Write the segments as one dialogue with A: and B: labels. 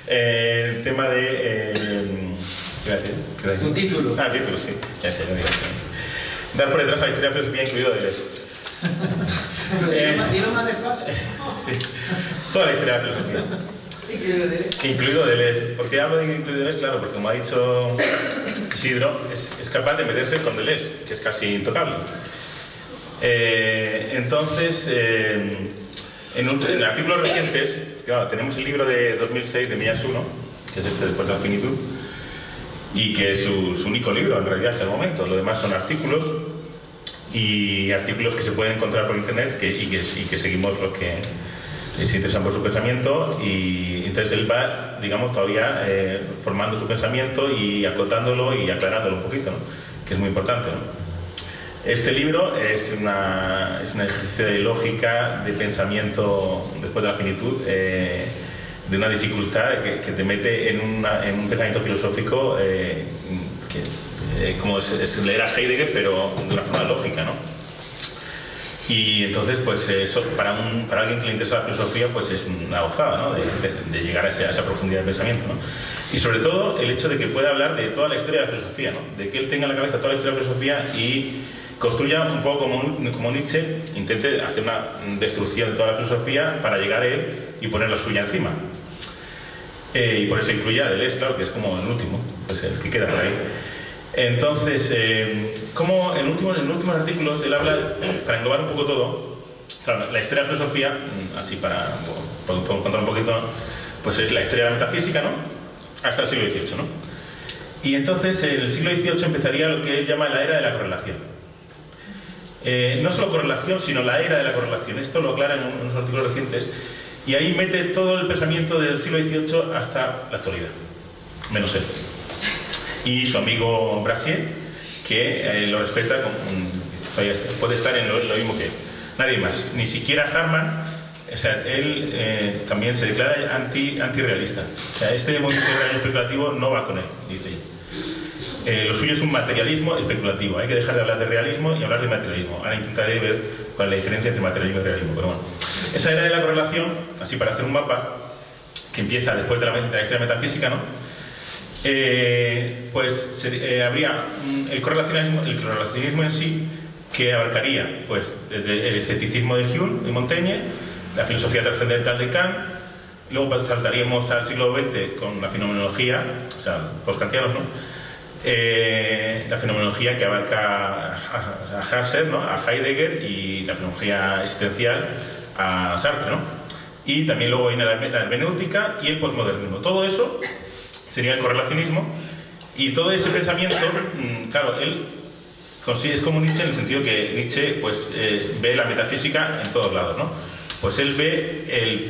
A: El tema de... ¿qué iba a decir?
B: Tu título.
A: Ah, título, sí. Ya sé, lo digo. Dar por detrás a la historia de la filosofía, incluido Deleuze.
B: Dilo más despacio.
A: Sí. Toda la historia de la filosofía. Incluido Deleuze. ¿Por qué hablo de incluido Deleuze? Claro, porque como ha dicho Isidro, es capaz de meterse con Deleuze, que es casi intocable. Entonces, en artículos recientes, claro, tenemos el libro de 2006 de Miyasuno, que es este Después de la Finitud, y que es su único libro en realidad hasta el momento. Lo demás son artículos, y artículos que se pueden encontrar por internet y que seguimos los que se interesan por su pensamiento, y entonces él va, digamos, todavía formando su pensamiento y acotándolo y aclarándolo un poquito, ¿no? Que es muy importante, ¿no? Este libro es un ejercicio de lógica, de pensamiento después de la finitud, de una dificultad que te mete en un pensamiento filosófico como es leer a Heidegger, pero de una forma lógica, ¿no? Y entonces, pues eso, para alguien que le interesa la filosofía, pues es una gozada, ¿no? De llegar a esa profundidad de pensamiento, ¿no? Y sobre todo el hecho de que pueda hablar de toda la historia de la filosofía, ¿no? De que él tenga en la cabeza toda la historia de la filosofía y construya un poco como Nietzsche, intente hacer una destrucción de toda la filosofía para llegar a él y poner la suya encima. Y por eso incluye a Deleuze, claro, que es como el último, pues el que queda por ahí. Entonces, como en los últimos artículos él habla, para englobar un poco todo, claro, la historia de la filosofía, así para contar un poquito, pues es la historia de la metafísica, ¿no? Hasta el siglo XVIII, ¿no? Y entonces en el siglo XVIII empezaría lo que él llama la era de la correlación. No solo correlación, sino la era de la correlación. Esto lo aclara en unos artículos recientes, y ahí mete todo el pensamiento del siglo XVIII hasta la actualidad, menos él. Y su amigo Brasier, que lo respeta, puede estar en lo mismo que él. Nadie más, ni siquiera Harman. O sea, él también se declara antirrealista. O sea, este movimiento de realismo especulativo no va con él, dice él. Lo suyo es un materialismo especulativo. Hay que dejar de hablar de realismo y hablar de materialismo. Ahora intentaré ver cuál es la diferencia entre materialismo y realismo. Pero bueno, esa era de la correlación, así para hacer un mapa, que empieza después de la historia metafísica, ¿no? Pues habría el correlacionismo en sí, que abarcaría pues desde el escepticismo de Hume y Montaigne, la filosofía trascendental de Kant, luego saltaríamos al siglo XX con la fenomenología, o sea, postkantianos, ¿no? La fenomenología que abarca a Husserl, ¿no? A Heidegger, y la fenomenología existencial a Sartre, ¿no? Y también luego viene la hermenéutica y el posmodernismo. Todo eso sería el correlacionismo, y todo ese pensamiento, claro, él es como Nietzsche en el sentido que Nietzsche pues, ve la metafísica en todos lados, ¿no? Pues él ve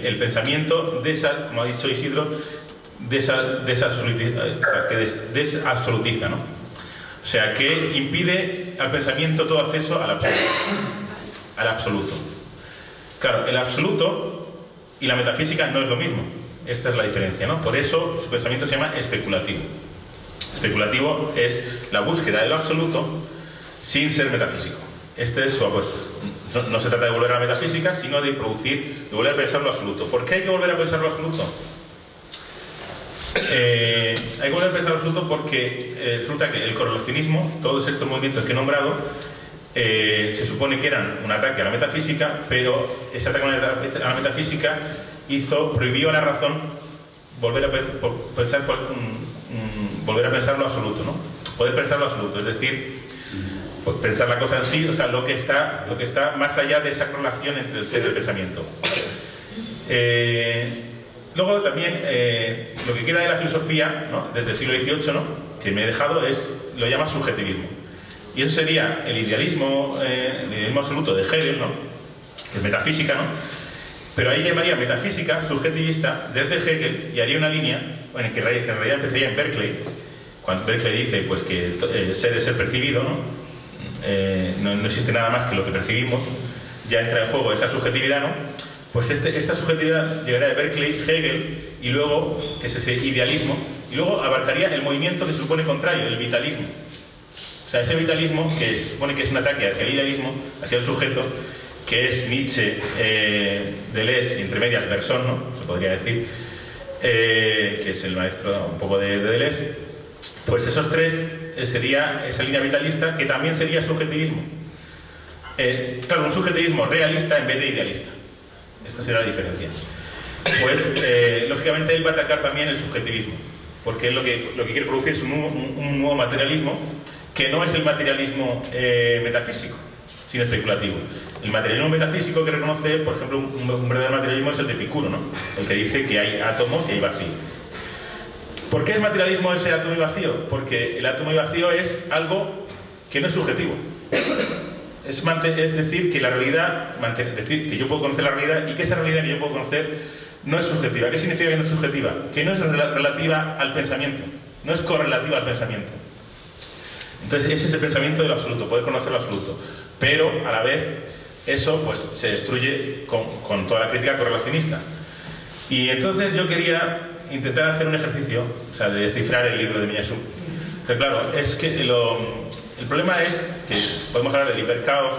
A: el pensamiento de esa, como ha dicho Isidro, que desabsolutiza, ¿no? O sea, que impide al pensamiento todo acceso al absoluto. Claro, el absoluto y la metafísica no es lo mismo. Esta es la diferencia, ¿no? Por eso su pensamiento se llama especulativo. Especulativo es la búsqueda del absoluto sin ser metafísico. Este es su apuesta. No se trata de volver a la metafísica, sino de volver a pensar lo absoluto. ¿Por qué hay que volver a pensar lo absoluto? Hay que volver a pensar lo absoluto porque resulta que el correlacionismo, todos estos movimientos que he nombrado, se supone que eran un ataque a la metafísica, pero ese ataque a la metafísica prohibió a la razón volver a pensar lo absoluto, ¿no? Poder pensar lo absoluto, es decir, pensar la cosa en sí, o sea, lo que está más allá de esa correlación entre el ser y el pensamiento. Luego también lo que queda de la filosofía, ¿no? Desde el siglo XVIII, ¿no? Que me he dejado, lo llama subjetivismo. Y eso sería el idealismo absoluto de Hegel, ¿no? Que es metafísica, ¿no? Pero ahí llamaría metafísica subjetivista desde Hegel, y haría una línea en que en realidad empezaría en Berkeley, cuando Berkeley dice pues, que ser es ser percibido, ¿no? No existe nada más que lo que percibimos, ya entra en juego esa subjetividad, ¿no? Pues esta subjetividad llegaría de Berkeley, Hegel, y luego, que es ese idealismo, y luego abarcaría el movimiento que supone contrario, el vitalismo. O sea, ese vitalismo que se supone que es un ataque hacia el idealismo, hacia el sujeto, que es Nietzsche, Deleuze y entre medias Bergson, ¿no? Se podría decir, que es el maestro un poco de Deleuze, pues esos tres sería esa línea vitalista, que también sería subjetivismo. Claro, un subjetivismo realista en vez de idealista. Esta será la diferencia. Pues, lógicamente, él va a atacar también el subjetivismo, porque él lo que quiere producir es un nuevo materialismo, que no es el materialismo metafísico, sino especulativo. El materialismo metafísico que reconoce, por ejemplo, un verdadero materialismo es el de Epicuro, ¿no? El que dice que hay átomos y hay vacío. ¿Por qué es materialismo ese átomo y vacío? Porque el átomo y vacío es algo que no es subjetivo. Es decir, que la realidad, es decir, que yo puedo conocer la realidad y que esa realidad que yo puedo conocer no es subjetiva. ¿Qué significa que no es subjetiva? Que no es relativa al pensamiento, no es correlativa al pensamiento. Entonces ese es el pensamiento del absoluto, poder conocer lo absoluto. Pero a la vez eso pues se destruye con toda la crítica correlacionista. Y entonces yo quería intentar hacer un ejercicio, o sea, de descifrar el libro de Miyasu. Pero claro, es que el problema es que podemos hablar del hipercaos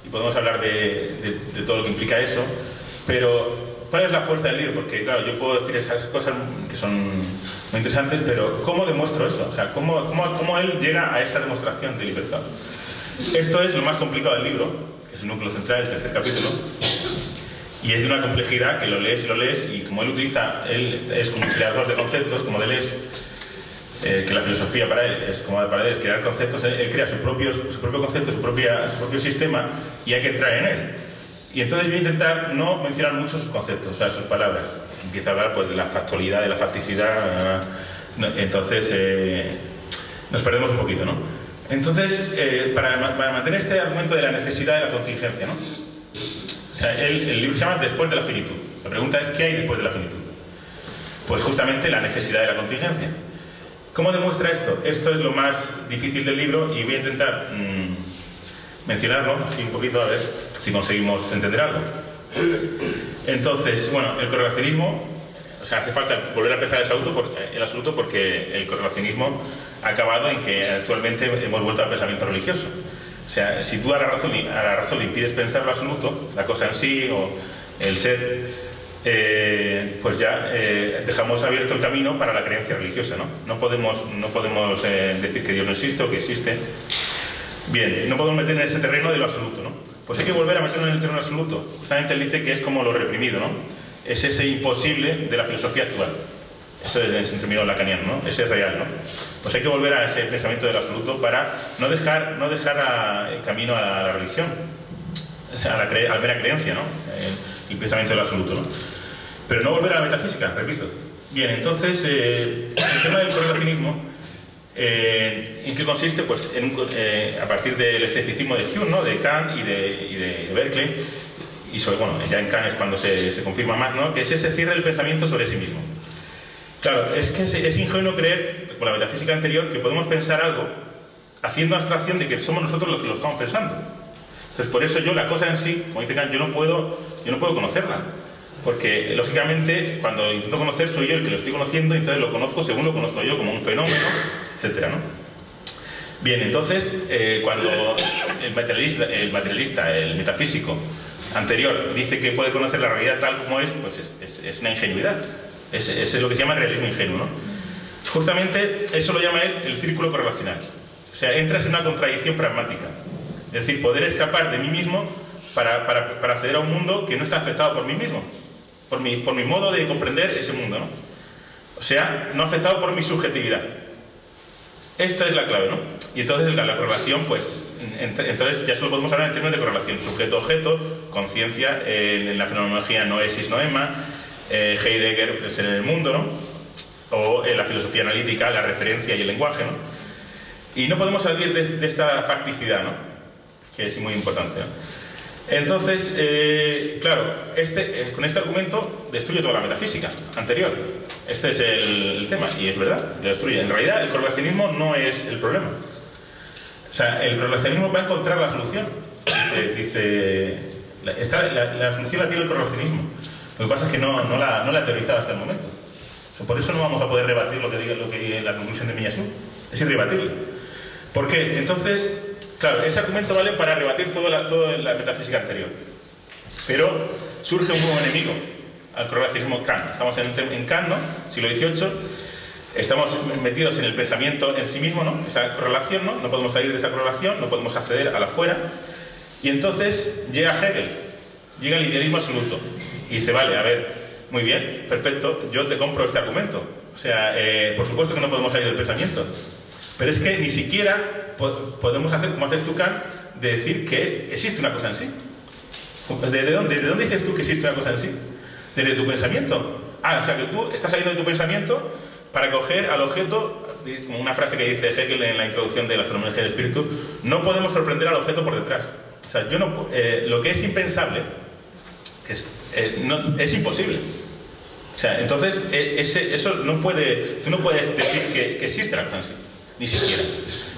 A: y podemos hablar de todo lo que implica eso, pero ¿cuál es la fuerza del libro? Porque claro, yo puedo decir esas cosas que son muy interesantes, pero ¿cómo demuestro eso? O sea, ¿cómo él llega a esa demostración del hipercaos? Esto es lo más complicado del libro, que es el núcleo central, el tercer capítulo, y es de una complejidad que lo lees y como él es como un creador de conceptos, como Deleuze, que la filosofía para él es crear conceptos, él crea su propio concepto, su propio sistema, y hay que entrar en él. Y entonces voy a intentar no mencionar mucho sus conceptos, o sea, sus palabras. Empieza a hablar pues, de la factualidad, de la facticidad, entonces nos perdemos un poquito, ¿no? Entonces, para mantener este argumento de la necesidad de la contingencia, ¿no? O sea, el libro se llama Después de la finitud. La pregunta es, ¿qué hay después de la finitud? Pues justamente la necesidad de la contingencia. ¿Cómo demuestra esto? Esto es lo más difícil del libro y voy a intentar mencionarlo así un poquito, a ver si conseguimos entender algo. Entonces, bueno, el correlacionismo, o sea, hace falta volver a empezar el absoluto porque el correlacionismo ha acabado en que actualmente hemos vuelto al pensamiento religioso. O sea, si tú a la razón le impides pensar lo absoluto, la cosa en sí o el ser, pues ya dejamos abierto el camino para la creencia religiosa, ¿no? No podemos decir que Dios no existe o que existe. Bien, no podemos meter en ese terreno de lo absoluto, ¿no? Pues hay que volver a meternos en el terreno absoluto. Justamente él dice que es como lo reprimido, ¿no? Es ese imposible de la filosofía actual. Eso es en términos lacaniano, ¿no? Ese es real, ¿no? Pues hay que volver a ese pensamiento del absoluto para no dejar el camino a la religión, o sea, a la mera creencia, ¿no? El pensamiento del absoluto, ¿no? Pero no volver a la metafísica, repito. Bien, entonces, el tema del correlacionismo, ¿en qué consiste? Pues a partir del escepticismo de Hume, ¿no? De Kant y de Berkeley, y bueno, ya en Kant es cuando se confirma más, ¿no? Que es ese cierre del pensamiento sobre sí mismo. Claro, es que es ingenuo creer, con la metafísica anterior, que podemos pensar algo haciendo abstracción de que somos nosotros los que lo estamos pensando. Entonces, por eso la cosa en sí, como dice Kant, yo no puedo conocerla. Porque, lógicamente, cuando intento conocer, soy yo el que lo estoy conociendo, y entonces lo conozco según lo conozco yo, como un fenómeno, etcétera, ¿no? Bien, entonces, cuando el materialista, el metafísico anterior, dice que puede conocer la realidad tal como es, pues es una ingenuidad. Es lo que se llama realismo ingenuo, ¿no? Justamente eso lo llama él el círculo correlacional. O sea, entras en una contradicción pragmática. Es decir, poder escapar de mí mismo para acceder a un mundo que no está afectado por mí mismo, por mi modo de comprender ese mundo, ¿no? O sea, no afectado por mi subjetividad. Esta es la clave, ¿no? Y entonces la correlación, pues, entonces ya solo podemos hablar en términos de correlación. Sujeto-objeto, conciencia, en la fenomenología noesis noema, Heidegger es en el mundo, ¿no? O en la filosofía analítica, la referencia y el lenguaje, ¿no? Y no podemos salir de esta facticidad, ¿no? Que es muy importante, ¿no? Entonces, claro, con este argumento destruye toda la metafísica anterior. Este es el tema, y es verdad, lo destruye. En realidad, el correlacionismo no es el problema. O sea, el correlacionismo va a encontrar la solución. La solución la tiene el correlacionismo. Lo que pasa es que no la ha teorizado hasta el momento. O sea, por eso no vamos a poder rebatir lo que diga la conclusión de Miyasu. Es irrebatible. ¿Por qué? Entonces, claro, ese argumento vale para rebatir toda la metafísica anterior. Pero surge un nuevo enemigo al correlacionismo Kant. Estamos en Kant, ¿no? Siglo XVIII. Estamos metidos en el pensamiento en sí mismo, ¿no? Esa correlación, ¿no? No podemos salir de esa correlación, no podemos acceder a la fuera. Y entonces llega Hegel, llega el idealismo absoluto. Y dice, vale, a ver, muy bien, perfecto, yo te compro este argumento. O sea, por supuesto que no podemos salir del pensamiento. Pero es que ni siquiera podemos hacer, como haces tú, Kant, de decir que existe una cosa en sí. ¿Desde dónde dices tú que existe una cosa en sí? Desde tu pensamiento. Ah, o sea que tú estás saliendo de tu pensamiento para coger al objeto, como una frase que dice Hegel en la introducción de la fenomenología del espíritu, no podemos sorprender al objeto por detrás. O sea, yo no, lo que es impensable es imposible. O sea, entonces, eso no puede, tú no puedes decir que existe la cosa en sí, ni siquiera.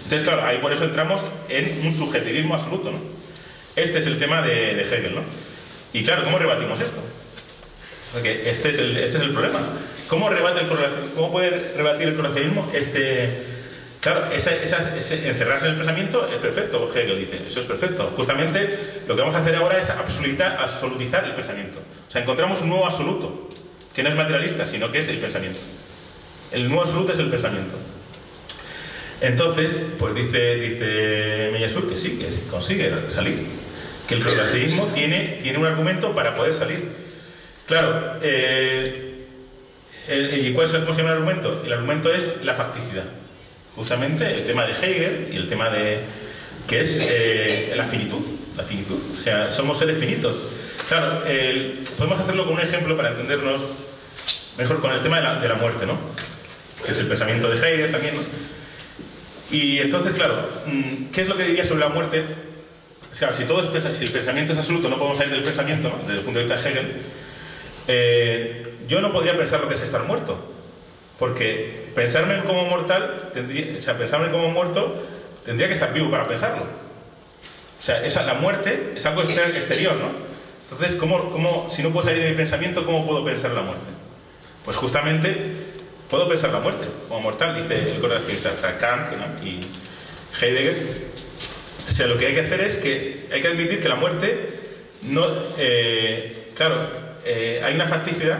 A: Entonces, claro, ahí por eso entramos en un subjetivismo absoluto, ¿no? Este es el tema de Hegel, ¿no? Y claro, ¿cómo rebatimos esto? Porque este es el problema. ¿Cómo puede rebatir el correlacionismo? Claro, encerrarse en el pensamiento es perfecto, Hegel dice, eso es perfecto. Justamente lo que vamos a hacer ahora es absolutizar el pensamiento. O sea, encontramos un nuevo absoluto, que no es materialista, sino que es el pensamiento. El nuevo absoluto es el pensamiento. Entonces, pues dice Meillassoux que sí, que consigue salir. Que el correlacionismo tiene un argumento para poder salir. Claro, ¿y cuál es el argumento? El argumento es la facticidad. Justamente el tema de Hegel y el tema de que es la finitud. La finitud. O sea, somos seres finitos. Claro, podemos hacerlo con un ejemplo para entendernos mejor con el tema de la muerte, ¿no? Que es el pensamiento de Hegel también, ¿no? Y entonces, claro, ¿qué es lo que diría sobre la muerte? O sea, si el pensamiento es absoluto, no podemos salir del pensamiento, ¿no? Desde el punto de vista de Hegel. Yo no podría pensar lo que es estar muerto, porque pensarme como mortal, pensarme como muerto, tendría que estar vivo para pensarlo. O sea, la muerte es algo exterior, ¿no? Entonces, si no puedo salir de mi pensamiento, ¿cómo puedo pensar la muerte? Pues justamente puedo pensar la muerte como mortal, dice el correlacionista Kant, ¿no? Y Heidegger. O sea, lo que hay que hacer es que hay que admitir que la muerte no... claro, hay una facticidad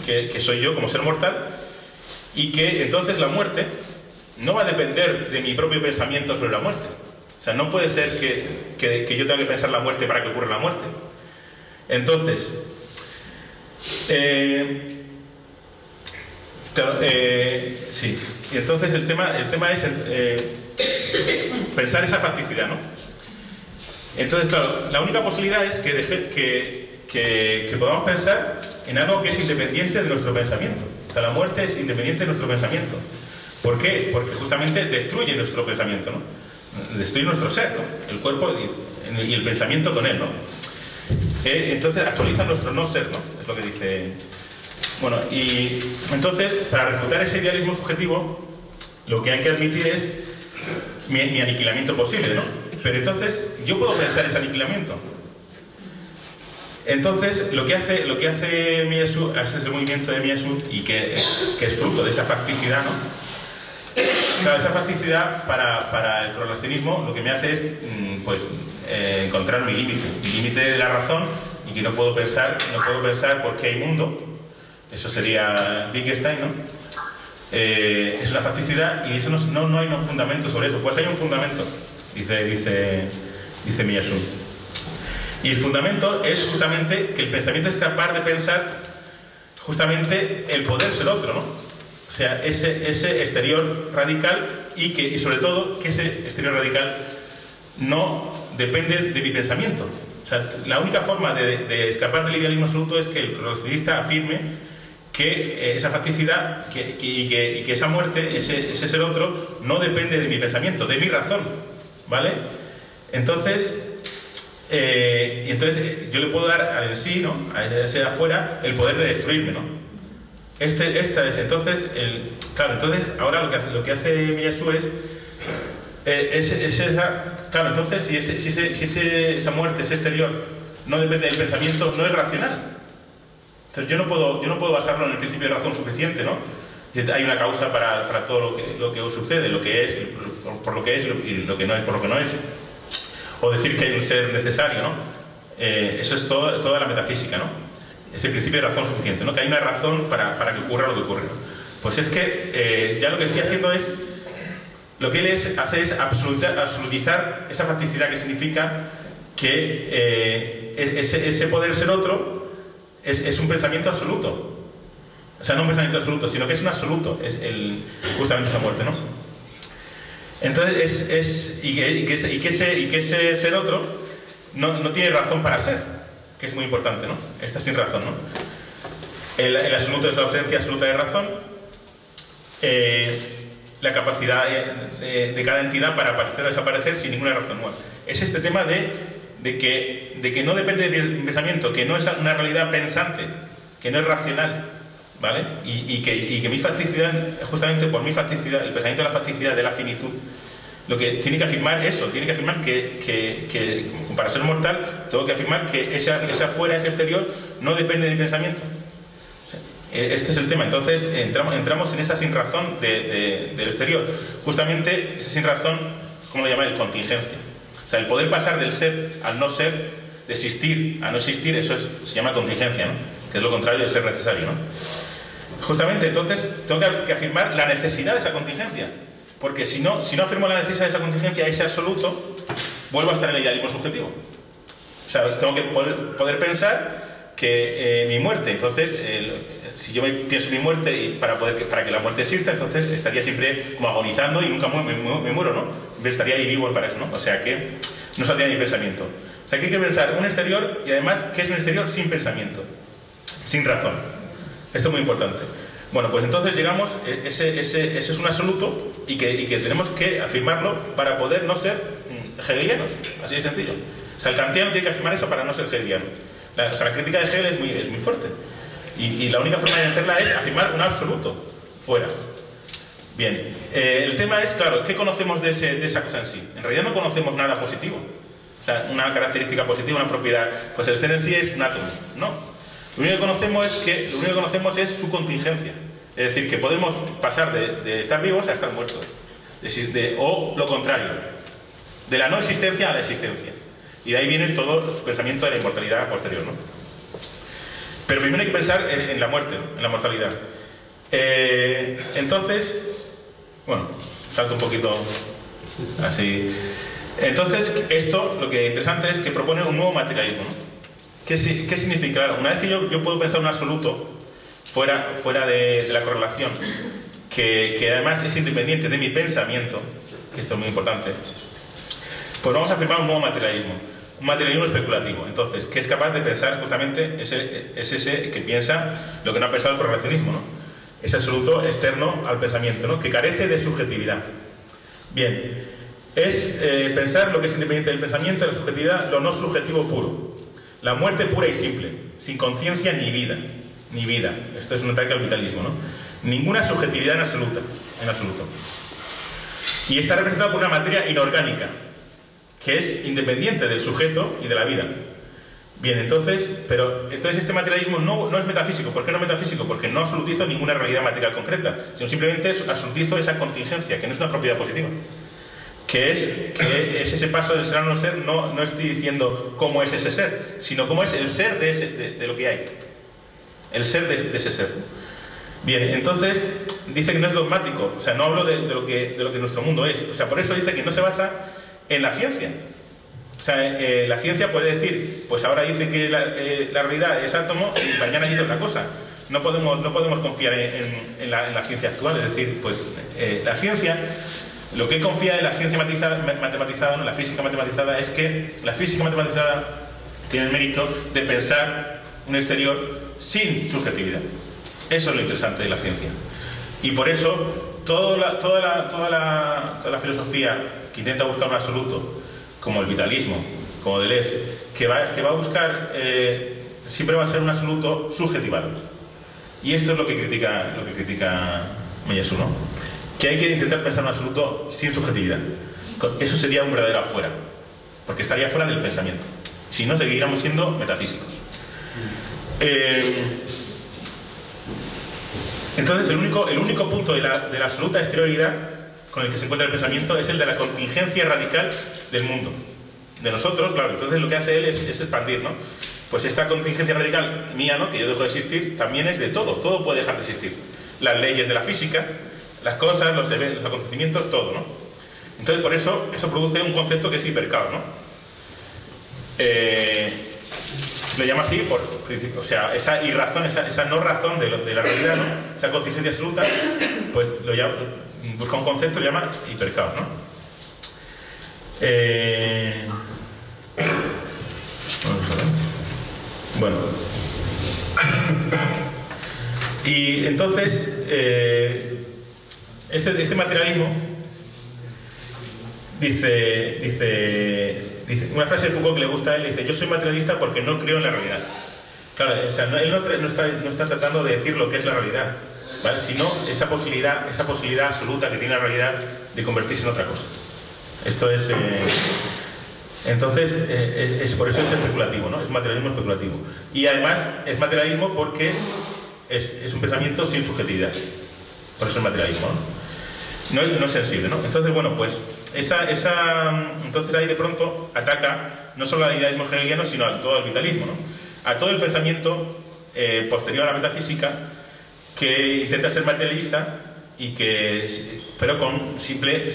A: que soy yo como ser mortal, y que entonces la muerte no va a depender de mi propio pensamiento sobre la muerte. O sea, no puede ser que yo tenga que pensar la muerte para que ocurra la muerte. Entonces, sí. Y entonces el tema es pensar esa facticidad, ¿no? Entonces, claro, la única posibilidad es que podamos pensar en algo que es independiente de nuestro pensamiento. O sea, la muerte es independiente de nuestro pensamiento. ¿Por qué? Porque justamente destruye nuestro pensamiento, ¿no? Destruye nuestro ser, ¿no? El cuerpo y el pensamiento con él, ¿no? Entonces actualiza nuestro no ser, ¿no? Es lo que dice... Bueno, y entonces, para refutar ese idealismo subjetivo, lo que hay que admitir es mi aniquilamiento posible, ¿no? Pero entonces, yo puedo pensar ese aniquilamiento. Entonces, lo que hace Meillassoux, este es el movimiento de Meillassoux, y que es fruto de esa facticidad, ¿no? Claro, esa facticidad para el correlacionismo lo que me hace es encontrar mi límite de la razón, y que no puedo pensar porque hay mundo. Eso sería Wittgenstein, ¿no? Es una facticidad, y eso no hay un fundamento sobre eso. Pues hay un fundamento, dice Meillassoux. Y el fundamento es justamente que el pensamiento es capaz de pensar justamente el poder ser otro, ¿no? O sea, ese exterior radical, y sobre todo que ese exterior radical no depende de mi pensamiento. O sea, la única forma de escapar del idealismo absoluto es que el correlacionista afirme que esa facticidad y que esa muerte, ese ser otro, no depende de mi pensamiento, de mi razón, ¿vale? Entonces, yo le puedo dar al en sí, ¿no? A ese afuera, el poder de destruirme, ¿no? Entonces, claro, entonces ahora lo que hace Meillassoux es esa... Claro, entonces si esa muerte, ese exterior, no depende del pensamiento, no es racional. Entonces yo no puedo basarlo en el principio de razón suficiente, ¿no? Hay una causa para todo lo que sucede, lo que es por lo que es, y lo que no es por lo que no es. O decir que hay un ser necesario, ¿no? Eso es toda la metafísica, ¿no? ese principio de razón suficiente, ¿no? Que hay una razón para que ocurra lo que ocurre, ¿no? Pues es que ya lo que estoy haciendo es, lo que él hace es absolutizar esa facticidad, que significa que ese poder ser otro es un pensamiento absoluto. O sea, no un pensamiento absoluto, sino que es un absoluto, es justamente esa muerte, ¿no? Entonces, que ese ser otro no tiene razón para ser, que es muy importante, ¿no? Está sin razón, ¿no? El absoluto es la ausencia absoluta de razón, la capacidad de cada entidad para aparecer o desaparecer sin ninguna razón nueva. Es este tema de que no depende del pensamiento, que no es una realidad pensante, que no es racional, ¿vale? Y que mi facticidad, justamente por mi facticidad, el pensamiento de la facticidad, de la finitud, lo que tiene que afirmar eso, tiene que afirmar que para ser mortal, tengo que afirmar que ese afuera, ese exterior, no depende de mi pensamiento. Este es el tema. Entonces entramos en esa sinrazón del exterior. Justamente esa sinrazón, ¿cómo lo llamáis? Contingencia. O sea, el poder pasar del ser al no ser, de existir a no existir, eso se llama contingencia, ¿no? Que es lo contrario de ser necesario, ¿no? Justamente, entonces, tengo que afirmar la necesidad de esa contingencia. Porque si no afirmo la necesidad de esa contingencia, ese absoluto, vuelvo a estar en el idealismo subjetivo. O sea, tengo que poder pensar que mi muerte, entonces, si yo pienso en mi muerte y para que la muerte exista, entonces estaría siempre como agonizando y nunca me muero, ¿no? Estaría ahí vivo para eso, ¿no? O sea que no saldría ni pensamiento. O sea que hay que pensar un exterior, y además, ¿qué es un exterior sin pensamiento? Sin razón. Esto es muy importante. Bueno, pues entonces llegamos, ese es un absoluto y que tenemos que afirmarlo para poder no ser hegelianos, así de sencillo. O sea, el kantiano tiene que afirmar eso para no ser hegeliano. La crítica de Hegel es muy fuerte. Y la única forma de hacerla es afirmar un absoluto, fuera. Bien, el tema es, claro, ¿qué conocemos de esa cosa en sí? En realidad no conocemos nada positivo. O sea, una característica positiva, una propiedad. Pues el ser en sí es un átomo, ¿no? Lo único que conocemos es su contingencia. Es decir, que podemos pasar de estar vivos a estar muertos. O lo contrario, de la no existencia a la existencia. Y de ahí viene todo su pensamiento de la inmortalidad posterior, ¿no? Pero primero hay que pensar en la muerte, ¿no? En la mortalidad. Entonces, bueno, salto un poquito así. Entonces, esto, lo que es interesante es que propone un nuevo materialismo, ¿no? ¿Qué significa? Una vez que yo puedo pensar un absoluto fuera de la correlación, que además es independiente de mi pensamiento, que esto es muy importante, pues vamos a afirmar un nuevo materialismo, un materialismo especulativo. Entonces, que es capaz de pensar justamente, es ese que piensa lo que no ha pensado el correlacionismo, ¿no? Ese absoluto externo al pensamiento, ¿no? Que carece de subjetividad. Bien, es pensar lo que es independiente del pensamiento, la subjetividad, lo no subjetivo puro. La muerte pura y simple, sin conciencia ni vida. Ni vida. Esto es un ataque al vitalismo, ¿no? Ninguna subjetividad en absoluto. Y está representada por una materia inorgánica, que es independiente del sujeto y de la vida. Bien, entonces este materialismo no es metafísico. ¿Por qué no es metafísico? Porque no absolutizo ninguna realidad material concreta, sino simplemente absolutizo esa contingencia, que no es una propiedad positiva. Que es ese paso del ser a no ser. No estoy diciendo cómo es ese ser, sino cómo es el ser de lo que hay. El ser de ese ser. Bien, entonces dice que no es dogmático, o sea, no hablo de lo que nuestro mundo es. O sea, por eso dice que no se basa en la ciencia. O sea, la ciencia puede decir, pues ahora dice que la realidad es átomo y mañana dice otra cosa. No podemos confiar en la ciencia actual, es decir, pues la ciencia... Lo que confía en la ciencia matematizada, la física matematizada, es que la física matematizada tiene el mérito de pensar un exterior sin subjetividad. Eso es lo interesante de la ciencia. Y por eso toda la filosofía que intenta buscar un absoluto, como el vitalismo, como Deleuze, que va a buscar, siempre va a ser un absoluto subjetivado. Y esto es lo que critica Meillassoux, ¿no? Que hay que intentar pensar un absoluto sin subjetividad. Eso sería un verdadero afuera, porque estaría fuera del pensamiento. Si no, seguiríamos siendo metafísicos. Entonces, el único punto de la absoluta exterioridad con el que se encuentra el pensamiento es el de la contingencia radical del mundo. De nosotros, claro. Entonces, lo que hace él es expandir, ¿no? pues esta contingencia radical mía, ¿no?, que yo dejo de existir, también es de todo puede dejar de existir. Las leyes de la física, las cosas, los eventos, los acontecimientos, todo, ¿no? Entonces, por eso produce un concepto que es hipercaos, ¿no? Lo llama así por principio, o sea, esa irrazón, esa no razón de la realidad, ¿no?, esa contingencia absoluta, pues lo llama, busca un concepto, lo llama hipercaos, ¿no? Vamos a ver. Bueno. Y entonces, este materialismo dice una frase de Foucault que le gusta a él, dice: yo soy materialista porque no creo en la realidad. Claro, o sea, él no está tratando de decir lo que es la realidad, ¿vale?, sino esa posibilidad absoluta que tiene la realidad de convertirse en otra cosa. Esto es... entonces, por eso es especulativo, ¿no? Es materialismo especulativo. Y además es materialismo porque es un pensamiento sin subjetividad. Por eso es materialismo, ¿no? No es sensible, ¿no? Entonces, bueno, pues entonces ahí de pronto ataca no solo al idealismo hegeliano, sino a todo el vitalismo, ¿no? A todo el pensamiento posterior a la metafísica que intenta ser materialista y pero con siempre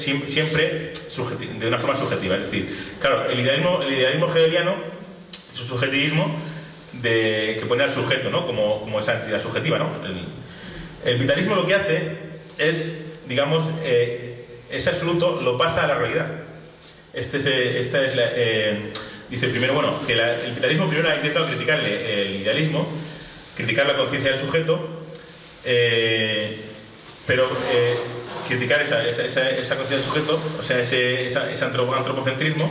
A: de una forma subjetiva. Es decir, claro, el idealismo hegeliano, su subjetivismo que pone al sujeto, ¿no?, como esa entidad subjetiva, ¿no? El vitalismo lo que hace es, digamos, ese absoluto lo pasa a la realidad. Dice primero, bueno, que el vitalismo primero ha intentado criticar el idealismo, criticar la conciencia del sujeto, pero criticar esa conciencia del sujeto, o sea, ese antropocentrismo,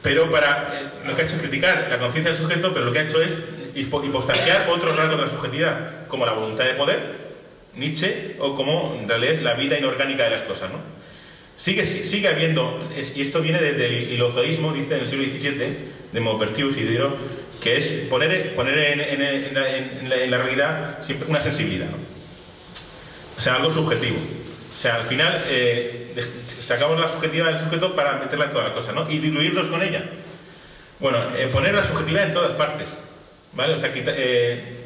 A: pero lo que ha hecho es criticar la conciencia del sujeto, pero lo que ha hecho es hipostanciar otros rasgos de la subjetividad, como la voluntad de poder, Nietzsche, o como en realidad es la vida inorgánica de las cosas, ¿no? Sigue habiendo, y esto viene desde el hilozoísmo, dice, en el siglo XVII, de Maupertuis y Diderot, que es poner en la realidad siempre una sensibilidad, ¿no? O sea, algo subjetivo. O sea, al final sacamos la subjetividad del sujeto para meterla en toda la cosa, ¿no?, y diluirnos con ella. Bueno, poner la subjetividad en todas partes, ¿vale? O sea,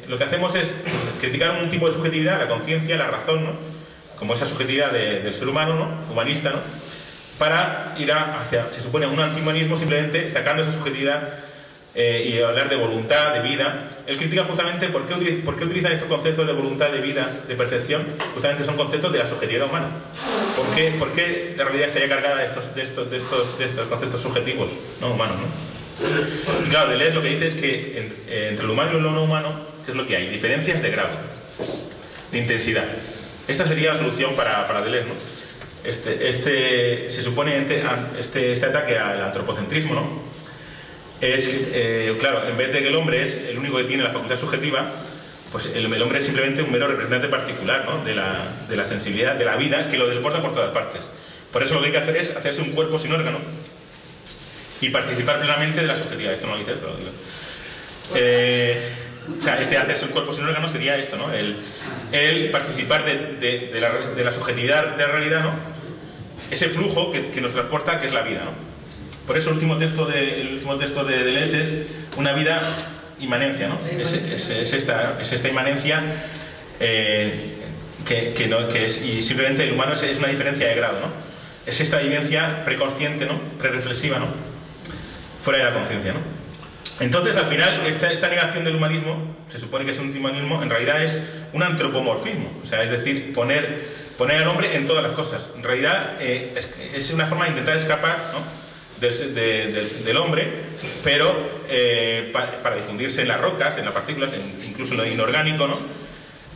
A: lo que hacemos es criticar un tipo de subjetividad, la conciencia, la razón, ¿no?, como esa subjetividad del ser humano, ¿no?, humanista, ¿no?, para ir hacia, se supone, un antihumanismo, simplemente sacando esa subjetividad y hablar de voluntad, de vida. Él critica justamente por qué utilizan estos conceptos de voluntad, de vida, de percepción. Justamente son conceptos de la subjetividad humana. ¿Por qué la realidad estaría cargada de estos conceptos subjetivos, no humanos, ¿no? Y claro, Deleuze lo que dice es que entre lo humano y lo no humano, ¿qué es lo que hay? Diferencias de grado, de intensidad. Esta sería la solución para Deleuze, ¿no? Se supone este ataque al antropocentrismo, ¿no?, es, claro, en vez de que el hombre es el único que tiene la facultad subjetiva, pues el hombre es simplemente un mero representante particular, ¿no?, de la sensibilidad, de la vida, que lo desborda por todas partes. Por eso lo que hay que hacer es hacerse un cuerpo sin órganos y participar plenamente de la subjetividad. Esto no lo dice, pero lo digo. O sea, hacerse un cuerpo sin órganos sería esto, ¿no?, el participar de la subjetividad de la realidad, ¿no?, ese flujo que nos transporta, que es la vida, ¿no? Por eso el último texto de Deleuze es una vida inmanencia, ¿no? Es esta inmanencia y simplemente el humano es una diferencia de grado, ¿no? Es esta vivencia preconsciente, ¿no?, prereflexiva, ¿no?, fuera de la conciencia, ¿no? Entonces, al final, esta negación del humanismo, se supone que es un antihumanismo, en realidad es un antropomorfismo, o sea, es decir, poner al hombre en todas las cosas. En realidad es una forma de intentar escapar, ¿no?, del hombre, pero para difundirse en las rocas, en las partículas, incluso en lo inorgánico, ¿no?,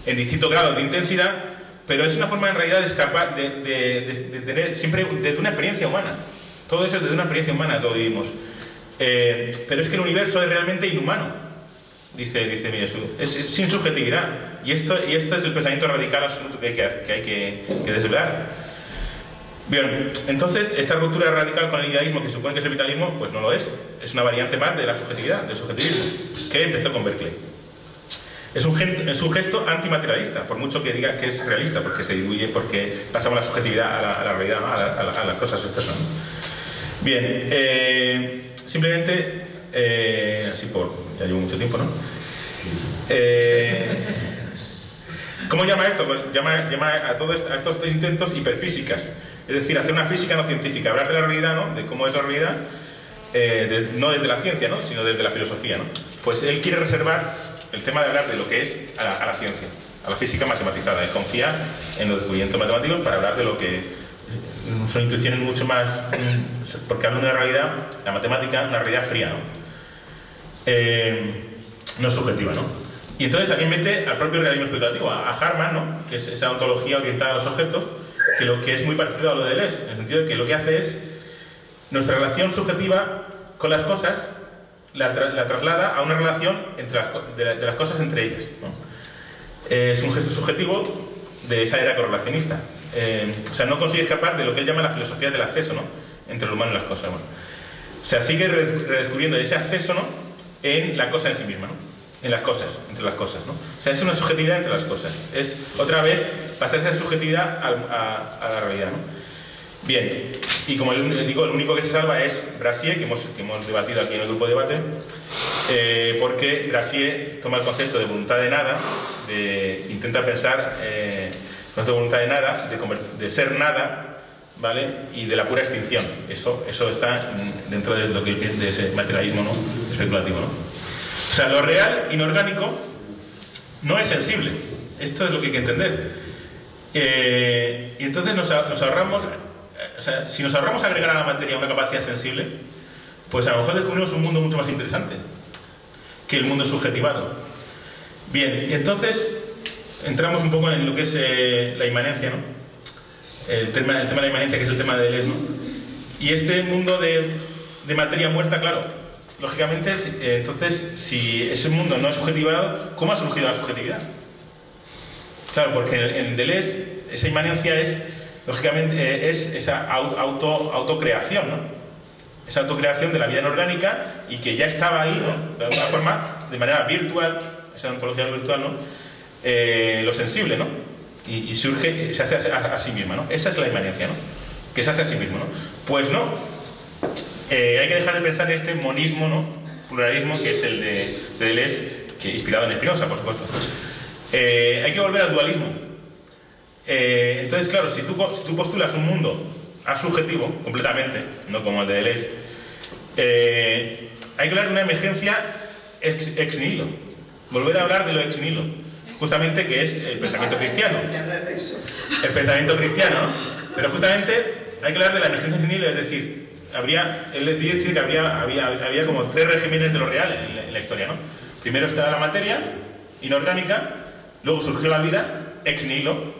A: en distintos grados de intensidad, pero es una forma en realidad de escapar, de tener siempre desde una experiencia humana. Todo eso es desde una experiencia humana, todo vivimos. Pero es que el universo es realmente inhumano, dice Miyasu, es sin subjetividad, y esto es el pensamiento radical absoluto que hay que desvelar. Bien, entonces esta ruptura radical con el idealismo, que se supone que es el vitalismo, pues no lo es una variante más de la subjetividad, del subjetivismo, que empezó con Berkeley. Es un gesto antimaterialista, por mucho que diga que es realista, porque se diluye, porque pasamos la subjetividad a la realidad, ¿no?, a las cosas externas, ¿no? Bien, simplemente así ya llevo mucho tiempo, ¿no? ¿Cómo llama esto? Pues llama a estos intentos hiperfísicas. Es decir, hacer una física no científica, hablar de la realidad, ¿no? De cómo es la realidad, no desde la ciencia, ¿no? Sino desde la filosofía, ¿no? Pues él quiere reservar el tema de hablar de lo que es a la ciencia, a la física matematizada. Él confía en los descubrimientos matemáticos para hablar de lo que son intuiciones mucho más... porque hablan de una realidad, la matemática, una realidad fría, ¿no? No subjetiva, ¿no? Y entonces también mete al propio realismo especulativo, a Harman, ¿no? Que es esa ontología orientada a los objetos, que es muy parecido a lo de Deleuze, en el sentido de que lo que hace es nuestra relación subjetiva con las cosas, la traslada a una relación de las cosas entre ellas, ¿no? Es un gesto subjetivo de esa era correlacionista. O sea, no consigue escapar de lo que él llama la filosofía del acceso, ¿no? Entre el humano y las cosas, ¿no? O sea, sigue redescubriendo ese acceso, ¿no? En la cosa en sí misma, ¿no? En las cosas, entre las cosas, ¿no? O sea, es una subjetividad entre las cosas. Es, otra vez, pasarse de subjetividad a la realidad, ¿no? Bien, y como digo, el único que se salva es Brassier, que hemos debatido aquí en el grupo de debate, porque Brassier toma el concepto de voluntad de nada, intenta pensar el concepto de voluntad de nada, de ser nada, ¿vale? Y de la pura extinción. Eso está dentro de lo que él piensa, de ese materialismo, ¿no? Especulativo, ¿no? O sea, lo real, inorgánico, no es sensible. Esto es lo que hay que entender. Y entonces nos ahorramos... O sea, si nos ahorramos agregar a la materia una capacidad sensible, pues a lo mejor descubrimos un mundo mucho más interesante que el mundo subjetivado. Bien, y entonces entramos un poco en lo que es la inmanencia, ¿no? El tema de la inmanencia, que es el tema de Deleuze, ¿no? Y este mundo de materia muerta, claro, lógicamente, entonces, si ese mundo no es subjetivado, ¿cómo ha surgido la subjetividad? Claro, porque en Deleuze esa inmanencia es, lógicamente, es esa autocreación, ¿no? Esa autocreación de la vida inorgánica y que ya estaba ahí, ¿no? De alguna forma, de manera virtual, esa ontología virtual, ¿no? Lo sensible, ¿no? Y surge, se hace a sí misma, ¿no? Esa es la inmanencia, ¿no? Que se hace a sí mismo, ¿no? Pues no. Hay que dejar de pensar en este monismo, ¿no? Pluralismo, que es el de Deleuze, que inspirado en Spinoza, por supuesto. Hay que volver al dualismo. Entonces, claro, si tú postulas un mundo asubjetivo, completamente, no como el de Deleuze, hay que hablar de una emergencia ex nihilo. Volver a hablar de lo ex nihilo, justamente, que es el pensamiento cristiano. El pensamiento cristiano, ¿no? Pero justamente hay que hablar de la emergencia ex nihilo, es decir, él dice que había como tres regímenes de lo real en la historia, ¿no? Primero estaba la materia inorgánica, luego surgió la vida ex nihilo,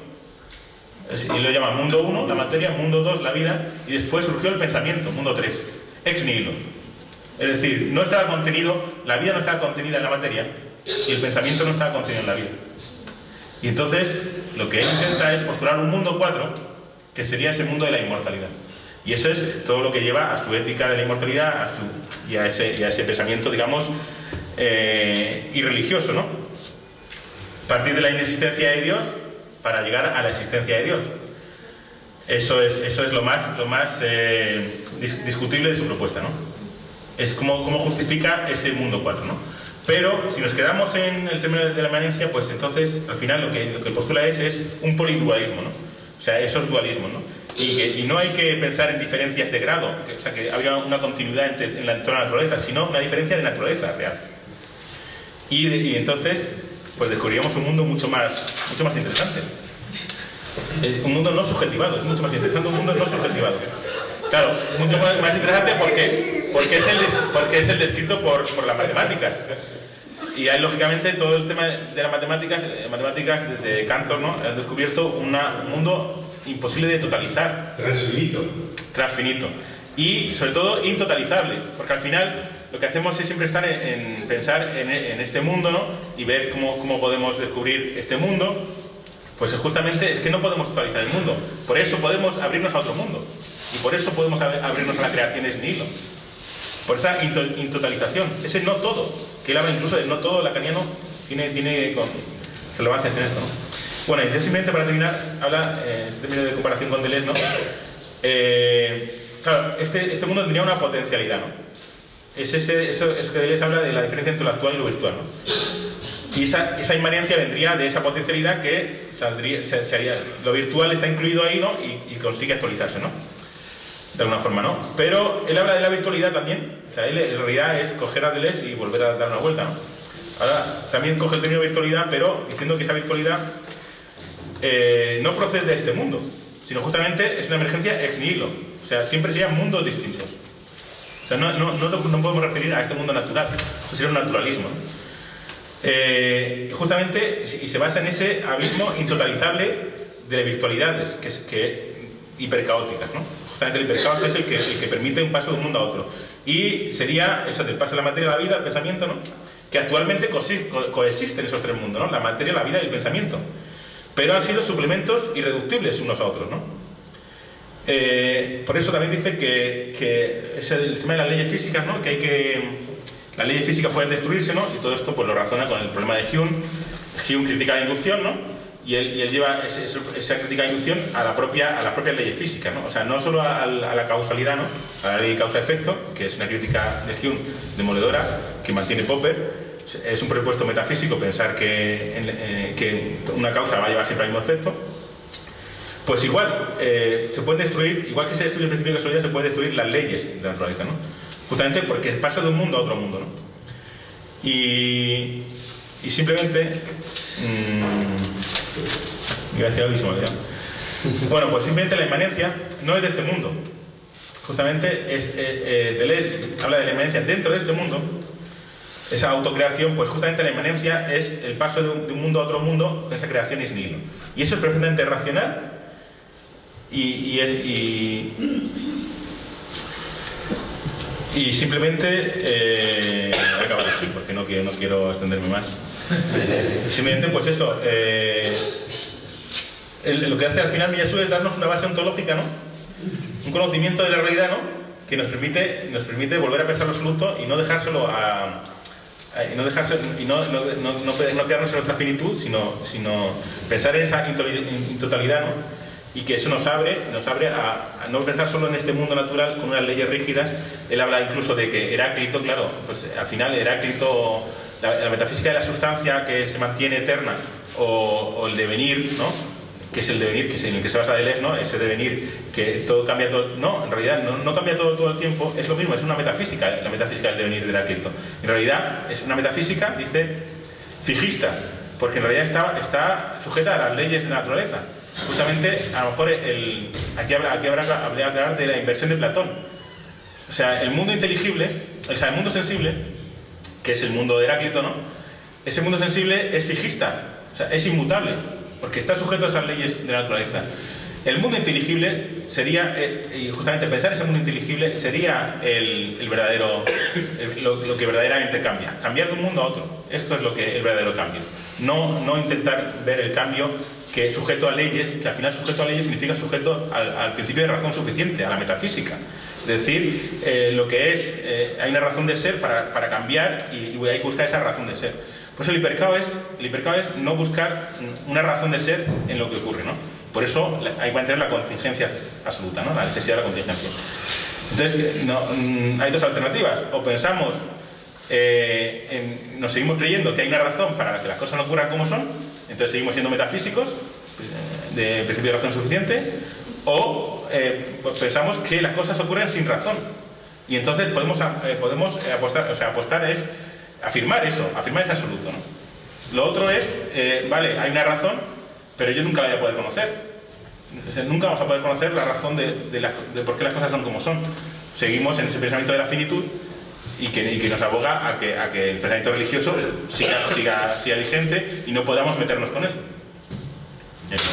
A: y lo llama mundo 1, la materia, mundo 2, la vida, y después surgió el pensamiento, mundo 3, ex nihilo. Es decir, no estaba contenido, la vida no estaba contenida en la materia y el pensamiento no estaba contenido en la vida. Y entonces lo que él intenta es postular un mundo 4, que sería ese mundo de la inmortalidad. Y eso es todo lo que lleva a su ética de la inmortalidad y a ese pensamiento, digamos, irreligioso, ¿no? Partir de la inexistencia de Dios para llegar a la existencia de Dios. Eso es lo más discutible de su propuesta, ¿no? Es cómo justifica ese mundo 4, ¿no? Pero si nos quedamos en el término de la inmanencia, pues entonces al final lo que postula es un polidualismo, ¿no? O sea, esos dualismos, ¿no? Y no hay que pensar en diferencias de grado, o sea, que habría una continuidad en toda la naturaleza, sino una diferencia de naturaleza real. Y entonces, pues descubriríamos un mundo mucho más interesante. Un mundo no subjetivado, es mucho más interesante un mundo no subjetivado. Claro, mucho más interesante porque es el descrito por las matemáticas. Y hay, lógicamente, todo el tema de las matemáticas desde Cantor, ¿no? Han descubierto un mundo imposible de totalizar. Transfinito. Y, sobre todo, intotalizable. Porque al final lo que hacemos es siempre estar en pensar en este mundo, ¿no? Y ver cómo podemos descubrir este mundo. Pues justamente es que no podemos totalizar el mundo. Por eso podemos abrirnos a otro mundo. Y por eso podemos abrirnos a la creación ex nihilo. Por esa intotalización, ese no todo, que él habla incluso de no todo lacaniano, tiene relevancias en esto, ¿no? Bueno, y simplemente para terminar, habla, en este término de comparación con Deleuze, ¿no? Claro, este mundo tendría una potencialidad, ¿no? es eso que Deleuze habla de la diferencia entre lo actual y lo virtual, ¿no? Y esa inmanencia vendría de esa potencialidad que lo virtual está incluido ahí, ¿no? Y consigue actualizarse, ¿no? De alguna forma, ¿no? Pero él habla de la virtualidad también. O sea, él en realidad es coger a Deleuze y volver a dar una vuelta, ¿no? Ahora, también coge el término virtualidad, pero diciendo que esa virtualidad no procede de este mundo, sino justamente es una emergencia ex nihilo. O sea, siempre serían mundos distintos. O sea, no podemos referir a este mundo natural. Eso sería un naturalismo, ¿no? Justamente, y se basa en ese abismo intotalizable de las virtualidades, hipercaóticas, ¿no? Justamente el hipercaos es el que permite un paso de un mundo a otro. Y sería eso del paso de la materia a la vida, el pensamiento, ¿no? Que actualmente coexisten esos tres mundos, ¿no? La materia, la vida y el pensamiento. Pero han sido suplementos irreductibles unos a otros, ¿no? Por eso también dice que es el tema de las leyes físicas, ¿no? Las leyes físicas pueden destruirse, ¿no? Y todo esto pues lo razona con el problema de Hume. Hume critica la inducción, ¿no? Y él lleva esa crítica de inducción a las propias leyes físicas, ¿no? O sea, no solo a la causalidad, ¿no? A la ley de causa-efecto, que es una crítica de Hume demoledora, que mantiene Popper. Es un presupuesto metafísico pensar que una causa va a llevar siempre al mismo efecto. Pues igual, se pueden destruir, igual que se destruye el principio de causalidad, se pueden destruir las leyes de la naturaleza, ¿no? Justamente porque pasa de un mundo a otro mundo, ¿no? Y simplemente... iba a decir algo y se me ha olvidado. Bueno, pues simplemente la inmanencia no es de este mundo. Justamente Deleuze habla de la inmanencia dentro de este mundo. Esa autocreación, pues justamente la inmanencia es el paso de un mundo a otro mundo, esa creación es nihilo. Y eso es perfectamente racional y simplemente voy a acabar así porque no quiero extenderme más. Simplemente pues eso, lo que hace al final Miyasu es darnos una base ontológica, ¿no? Un conocimiento de la realidad, ¿no? Que nos permite volver a pensar lo absoluto y no dejárselo no quedarnos en nuestra finitud, sino pensar en esa intotalidad, ¿no? Y que eso nos abre a no pensar solo en este mundo natural con unas leyes rígidas. Él habla incluso de que Heráclito, claro, pues al final Heráclito, la metafísica de la sustancia que se mantiene eterna, o el devenir, ¿no? Que es el devenir, que es en el que se basa Deleuze, ¿no? Ese devenir, que todo cambia todo... No, en realidad no cambia todo el tiempo, es lo mismo, es una metafísica, la metafísica del devenir de Heráclito. En realidad es una metafísica, dice, fijista, porque en realidad está sujeta a las leyes de la naturaleza. Justamente, a lo mejor, aquí habrá que hablar de la inversión de Platón. O sea, el mundo inteligible, o sea, el mundo sensible, que es el mundo de Heráclito, ¿no? Ese mundo sensible es fijista, o sea, es inmutable, porque está sujeto a esas leyes de la naturaleza. El mundo inteligible sería, y justamente pensar en ese mundo inteligible sería el verdadero, lo que verdaderamente cambia. Cambiar de un mundo a otro. Esto es lo que el verdadero cambio. No intentar ver el cambio que es sujeto a leyes, que al final sujeto a leyes significa sujeto al principio de razón suficiente, a la metafísica. Es decir, lo que es, hay una razón de ser para cambiar y hay que buscar esa razón de ser. Por eso el hipercao es no buscar una razón de ser en lo que ocurre, ¿no? Por eso hay que mantener la contingencia absoluta, ¿no? La necesidad de la contingencia. Entonces, hay dos alternativas. O pensamos, nos seguimos creyendo que hay una razón para que las cosas no ocurran como son, entonces seguimos siendo metafísicos, de principio de razón suficiente, o pensamos que las cosas ocurren sin razón. Y entonces podemos apostar, o sea, apostar es afirmar ese absoluto, ¿no? Lo otro es, vale, hay una razón, pero yo nunca la voy a poder conocer. O sea, nunca vamos a poder conocer la razón de por qué las cosas son como son. Seguimos en ese pensamiento de la finitud y que nos aboga a que el pensamiento religioso siga vigente y no podamos meternos con él. Eso.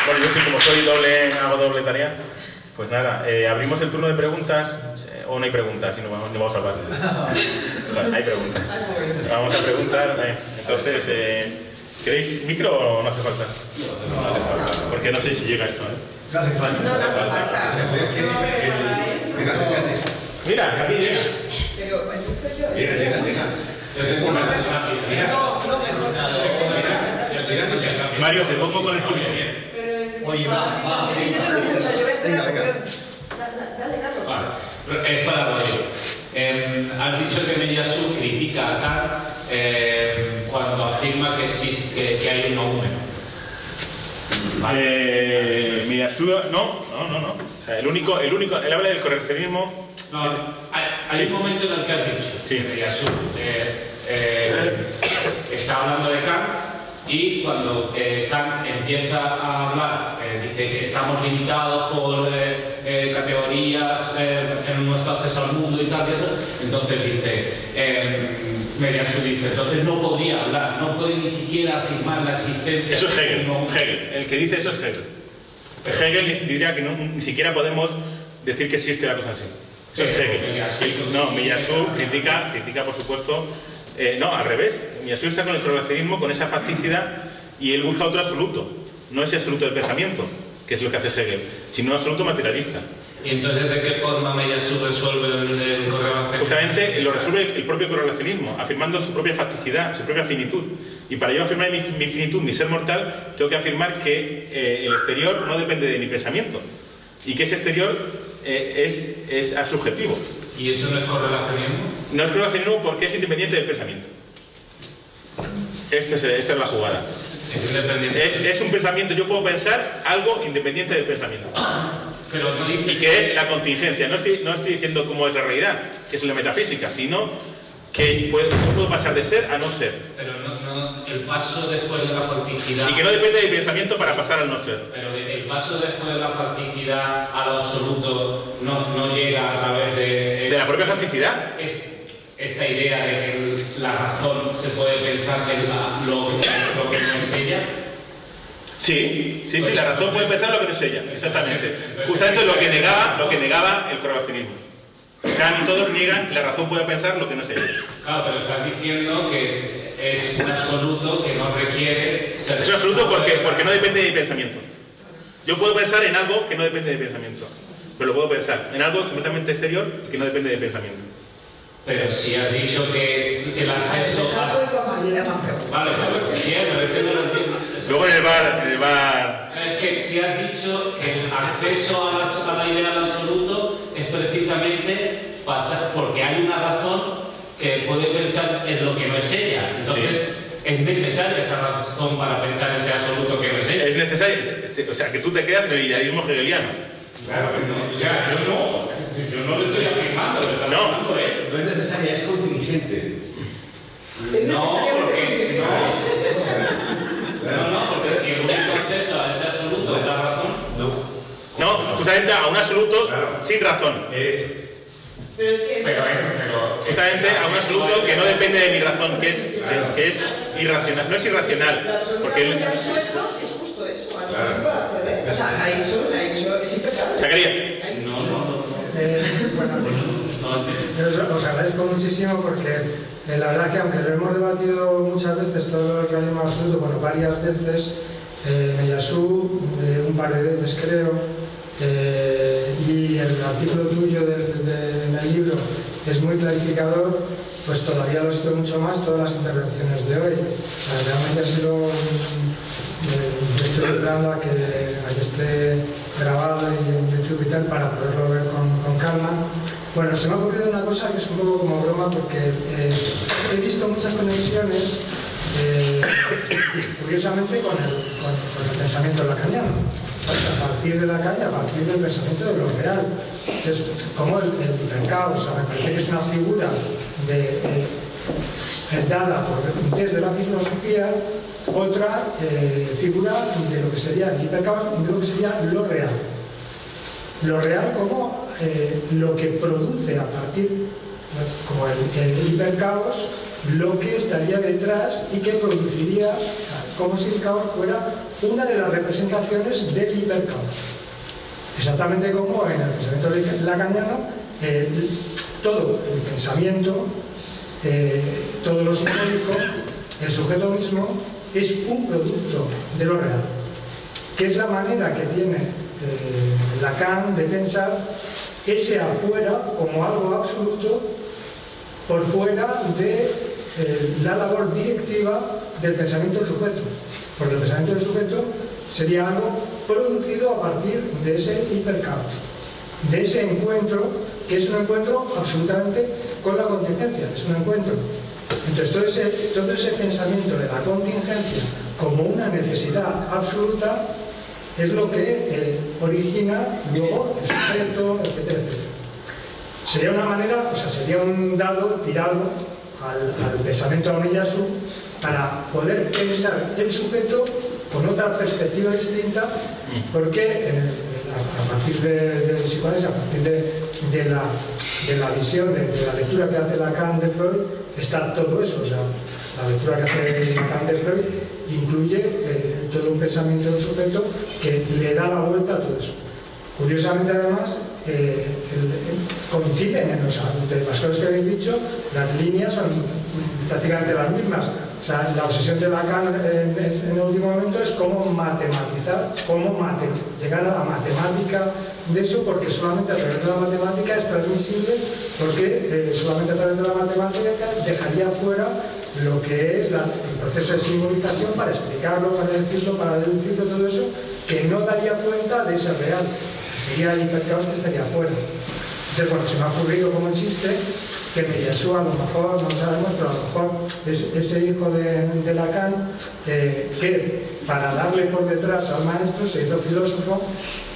A: Bueno, yo sí, como hago doble tarea, pues nada, abrimos el turno de preguntas, o no hay preguntas, si no vamos a hablar. Hay preguntas. Vamos a preguntar, entonces, ¿queréis micro o no hace falta? No hace falta, porque no sé si llega esto, ¿eh?
B: No hace falta.
C: No hace falta.
B: Mira, aquí llega.
C: Pero empiezo yo.
B: Llega.
C: No, mejor.
A: Mario, te pongo con el público.
C: Oye, va.
D: Sí, yo tengo muchas, yo voy a hacer
C: Venga,
D: la
C: venga.
D: Dale, Carlos.
E: Vale, es para Rodrigo. Has dicho que Meyasu critica a Kant cuando afirma que existe, que hay un noúmeno.
A: Meyasu, no. O sea, el único, él habla del correccionismo.
E: No, hay un momento en el que has dicho
A: Sí.
E: que Meyasu está hablando de Kant y cuando Kant empieza a hablar, dice que estamos limitados por categorías en nuestro acceso al mundo y tal, y eso, entonces dice, Meyasu dice, entonces no podría hablar, no puede ni siquiera afirmar la existencia.
A: Eso es Hegel,
E: No.
A: Hegel. El que dice eso es Hegel. Hegel diría que ni siquiera podemos decir que existe la cosa en sí. Eso es Hegel. No, Meyasu critica por supuesto. No, al revés. Meyasu está con el correlacionismo, con esa facticidad, y él busca otro absoluto. No ese absoluto del pensamiento, que es lo que hace Hegel, sino un absoluto materialista.
E: ¿Y entonces de qué forma Meyasu resuelve el correlacionismo?
A: Justamente lo resuelve el propio correlacionismo, afirmando su propia facticidad, su propia finitud. Y para yo afirmar mi finitud, mi ser mortal, tengo que afirmar que el exterior no depende de mi pensamiento. Y que ese exterior es asubjetivo.
E: ¿Y eso no es correlacionismo?
A: No es correlacionismo porque es independiente del pensamiento. Esta es la jugada.
E: Es independiente.
A: Es un pensamiento, yo puedo pensar algo independiente del pensamiento.
E: Pero no dice
A: Y que es la contingencia. No estoy diciendo cómo es la realidad, que es la metafísica, sino que puedo pasar de ser a no ser.
E: Pero no, el paso después de la facticidad.
A: Y que no depende del pensamiento para pasar al no ser.
E: Pero el paso después de la facticidad a lo absoluto no llega a través de
A: ¿De la propia facticidad?
E: Esta idea de que la razón se puede pensar en lo que no es ella.
A: Sí, la razón puede pensar lo que no es ella, exactamente. Justamente lo que negaba el correlacionismo. Kant y todos niegan que la razón puede pensar lo que no es ella.
E: Claro, pero estás diciendo que es un absoluto que no requiere ser...
A: Es un absoluto porque no depende de mi pensamiento. Yo puedo pensar en algo que no depende de mi pensamiento, pero lo puedo pensar en algo completamente exterior y que no depende de mi pensamiento.
E: Pero si has dicho que el acceso a... Vale, pero es que no lo entiendo.
A: Luego en el bar...
E: Es que si has dicho que el acceso a la idea del absoluto es precisamente pasar, porque hay una razón que puede pensar en lo que no es ella. Entonces, es necesaria esa razón para pensar ese absoluto que no es ella.
A: Es necesario, o sea, que tú te quedas en el idealismo hegeliano.
E: Claro, no. O sea, yo no lo estoy afirmando, lo está afirmando él.
B: No es necesaria, es contingente.
E: No, porque porque si el único acceso a ese absoluto es la razón.
A: No, justamente a un absoluto sin razón.
B: Eso.
D: Pero es que...
A: Justamente a un absoluto que no depende de mi razón, que es irracional. No es irracional.
D: Lo absolutamente absuelto es justo eso, a lo que se puede acceder. O sea, a eso es impecable.
A: Sacaría.
F: Os agradezco muchísimo porque la verdad que aunque lo hemos debatido muchas veces todo el realismo absoluto, bueno, varias veces, Meyasu, un par de veces creo, y el artículo tuyo en el libro es muy clarificador, pues todavía lo he visto mucho más todas las intervenciones de hoy. Realmente ha sido yo estoy esperando a que esté grabado en YouTube y tal para poderlo ver con calma. Bueno, se me ha ocurrido una cosa que es un poco como broma porque he visto muchas conexiones curiosamente con el pensamiento lacaniano. A partir de Lacan y a partir del pensamiento de lo real. Entonces, como el hipercaos, o sea, me parece que es una figura dada desde la filosofía, otra figura de lo que sería el hipercaos, de lo que sería lo real. Lo real como lo que produce a partir, como el hipercaos, lo que estaría detrás y que produciría, o sea, como si el caos fuera una de las representaciones del hipercaos. Exactamente como en el pensamiento lacaniano, todo el pensamiento, todo lo simbólico, el sujeto mismo, es un producto de lo real, que es la manera que tiene Lacan de pensar ese afuera como algo absoluto por fuera de la labor directiva del pensamiento del sujeto. Porque el pensamiento del sujeto sería algo producido a partir de ese hipercaos, de ese encuentro, que es un encuentro absolutamente con la contingencia, es un encuentro. Entonces todo ese pensamiento de la contingencia como una necesidad absoluta es lo que origina luego el sujeto, etcétera, etcétera. Sería una manera, o sea, sería un dado tirado al pensamiento de Omiyasu para poder pensar el sujeto con otra perspectiva distinta, porque a partir del psicoanálisis, a partir de la visión, de la lectura que hace Lacan de Freud, está todo eso. O sea, la lectura que hace Lacan de Freud incluye todo un pensamiento del sujeto que le da la vuelta a todo eso. Curiosamente, además, coinciden en de las cosas que habéis dicho, las líneas son prácticamente las mismas. O sea, la obsesión de Lacan en el último momento es cómo matematizar, llegar a la matemática de eso, porque solamente a través de la matemática es transmisible, porque solamente a través de la matemática dejaría fuera lo que es el proceso de simbolización para explicarlo, para deducirlo, todo eso, que no daría cuenta de ese real. Sería el hipercaos que estaría fuera. Entonces, bueno, se me ha ocurrido como chiste que Miyasu, a lo mejor, no sabemos, pero a lo mejor es ese hijo de Lacan que para darle por detrás al maestro se hizo filósofo,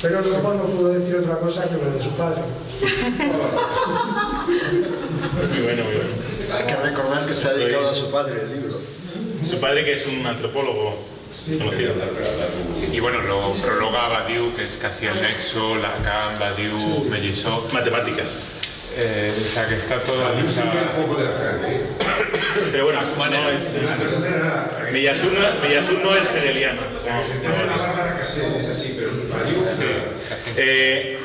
F: pero luego no pudo decir otra cosa que lo de su padre.
A: Muy bueno, muy bueno.
B: Hay que recordar que está dedicado a su padre el libro.
A: Su padre, que es un antropólogo conocido.
G: Y bueno, lo prologa Badiou, que es casi el nexo, Lacan, Badiou, Meillassoux.
A: Matemáticas.
G: O sea, que está todo...
B: A mí me sirve un poco de Lacan, ¿eh?
A: Pero bueno, a su manera. Miyasu no es hegeliano.
B: La Bárbara Cassel, es así, pero Badiou...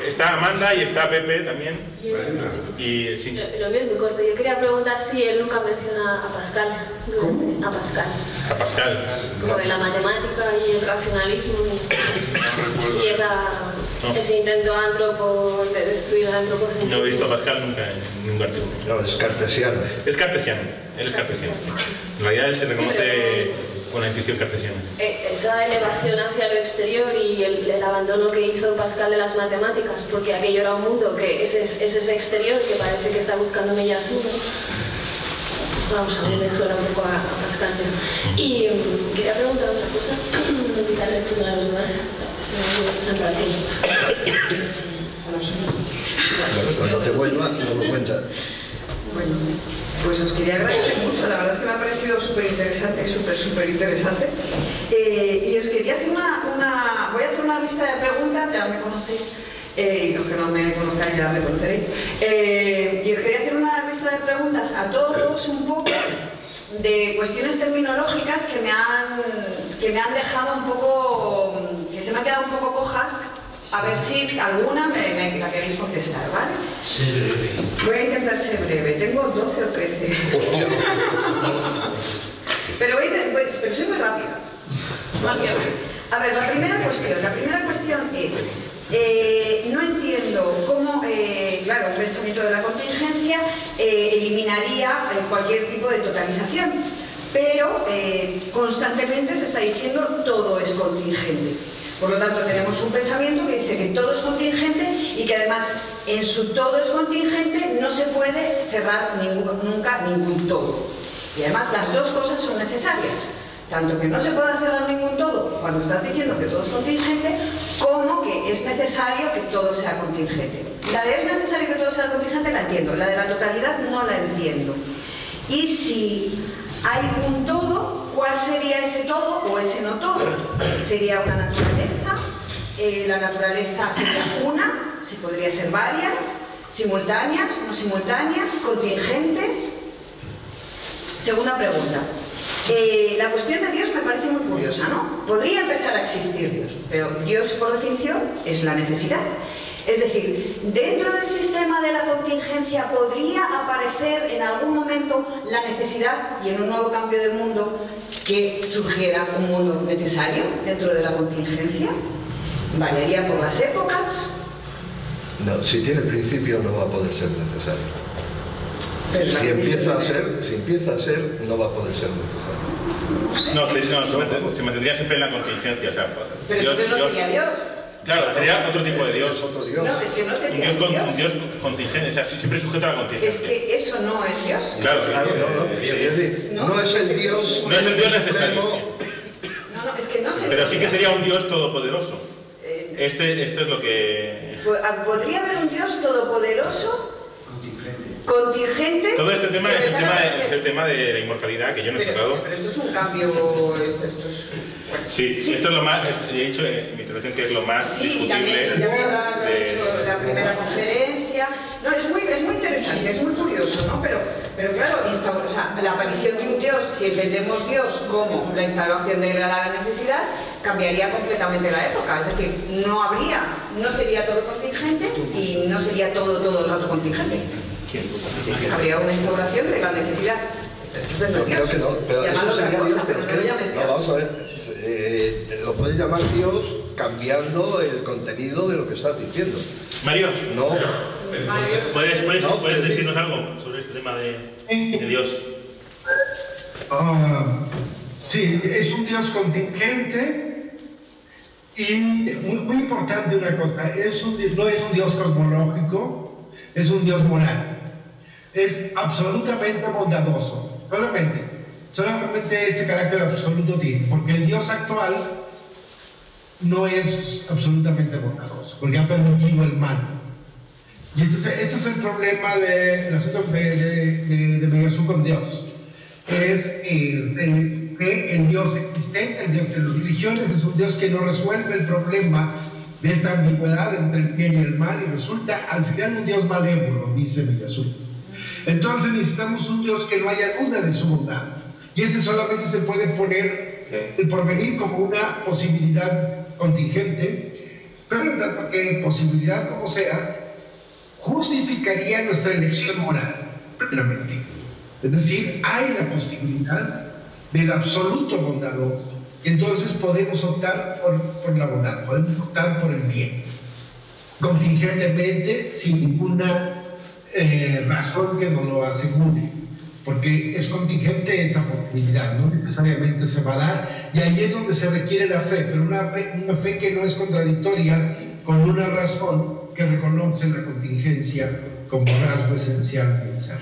A: Está Amanda y está Pepe también. Y sí.
H: Lo mío es muy corto. Yo quería preguntar si él nunca menciona a Pascal.
B: ¿Cómo?
H: A Pascal.
A: A Pascal.
H: Lo de la matemática y el racionalismo y ese intento antropo de destruir el antropocentrismo.
A: No he visto a Pascal nunca en ningún artículo.
B: No, es cartesiano.
A: Es cartesiano. Él es cartesiano. En realidad él se reconoce con la intuición cartesiana.
H: Esa elevación hacia lo exterior y el abandono que hizo Pascal de las matemáticas, porque aquello era un mundo que es ese exterior que parece que está buscando Miyasu, ¿no? Vamos a ver, me suena un poco a Pascal. Y quería preguntar otra cosa, no quitarle turno a los demás.
B: Cuando te vuelva, no lo cuentas.
D: Bueno, pues os quería agradecer mucho, la verdad es que me ha parecido súper interesante, súper interesante. Y os quería hacer voy a hacer una lista de preguntas, ya me conocéis, y los que no me conozcáis ya me conoceréis. Y os quería hacer una lista de preguntas a todos un poco de cuestiones terminológicas que me han dejado un poco, que se me han quedado un poco cojas. A ver si alguna la queréis contestar, ¿vale?
C: Sé breve.
D: Voy a intentar ser breve. Tengo 12 o 13. Pero soy muy rápida.
H: Más que breve.
D: A ver, la primera cuestión es, no entiendo cómo, claro, un pensamiento de la contingencia eliminaría cualquier tipo de totalización, pero constantemente se está diciendo todo es contingente. Por lo tanto, tenemos un pensamiento que dice que todo es contingente y que además en su todo es contingente no se puede cerrar nunca ningún todo. Y además las dos cosas son necesarias. Tanto que no se pueda cerrar ningún todo cuando estás diciendo que todo es contingente, como que es necesario que todo sea contingente. La de es necesario que todo sea contingente la entiendo, la de la totalidad no la entiendo. Y si hay un todo, ¿cuál sería ese todo o ese no todo? ¿Sería una naturaleza? ¿La naturaleza sería una? ¿Si podría ser varias? ¿Simultáneas? ¿No simultáneas? ¿Contingentes? Segunda pregunta. La cuestión de Dios me parece muy curiosa, ¿no? Podría empezar a existir Dios, pero Dios, por definición, es la necesidad. Es decir, dentro del sistema de la contingencia podría aparecer en algún momento la necesidad y en un nuevo cambio de mundo que surgiera un mundo necesario dentro de la contingencia. ¿Variaría por las épocas?
B: No, si tiene principio no va a poder ser necesario.
D: Pero
B: Si empieza a ser, no va a poder ser necesario.
A: No, se mantendría siempre en la contingencia. O sea,
D: pero entonces no sería Dios.
A: Claro, sería otro tipo de Dios.
B: Otro Dios.
D: No, es que no sería
A: Un Dios contingente, o sea, siempre sujeto a la contingencia.
D: Es que eso no es Dios.
A: Claro,
B: Es decir, no es el Dios.
A: No es el Dios necesario.
D: No, es que no sería.
A: Pero sí que sería un Dios todopoderoso. Esto es lo que...
D: ¿Podría haber un Dios todopoderoso? Contingente.
A: Todo este tema es el tema de la inmortalidad que yo no he tocado.
D: Pero esto es un cambio. Esto es. Bueno.
A: Sí, esto es lo más. He dicho en mi introducción que es lo más
D: y también
A: discutible.
D: lo he hecho la primera conferencia. No, es muy interesante, es muy curioso, ¿no? Pero claro, o sea, la aparición de un Dios, si entendemos Dios como la instauración de la necesidad, cambiaría completamente la época. Es decir, no sería todo contingente y no sería todo el rato contingente. Habría una instauración de la necesidad.
B: Yo creo que no, pero eso sería Dios, pero no, vamos a ver, lo puedes llamar Dios cambiando el contenido de lo que estás diciendo.
A: Mario,
B: no.
A: ¿Puedes decirnos algo sobre este tema de Dios?
I: Sí, es un Dios contingente y muy importante una cosa, no es un Dios cosmológico, es un Dios moral. Es absolutamente bondadoso, solamente ese carácter absoluto tiene, porque el Dios actual no es absolutamente bondadoso, porque ha permitido el mal. Y ese es el problema del asunto de Jesús con Dios, es que el Dios existente, el Dios de las religiones, es un Dios que no resuelve el problema de esta ambigüedad entre el bien y el mal, y resulta al final un Dios malévolo, dice Jesús. Entonces necesitamos un Dios que no haya duda de su bondad, y ese solamente se puede poner el porvenir como una posibilidad contingente, pero tanto que posibilidad como sea, justificaría nuestra elección moral plenamente. Es decir, hay la posibilidad del absoluto bondadoso, entonces podemos optar por la bondad, podemos optar por el bien, contingentemente, sin ninguna razón que nos lo asegure, porque es contingente esa posibilidad, no necesariamente se va a dar, y ahí es donde se requiere la fe, pero una fe que no es contradictoria con una razón que reconoce la contingencia como rasgo esencial del ser.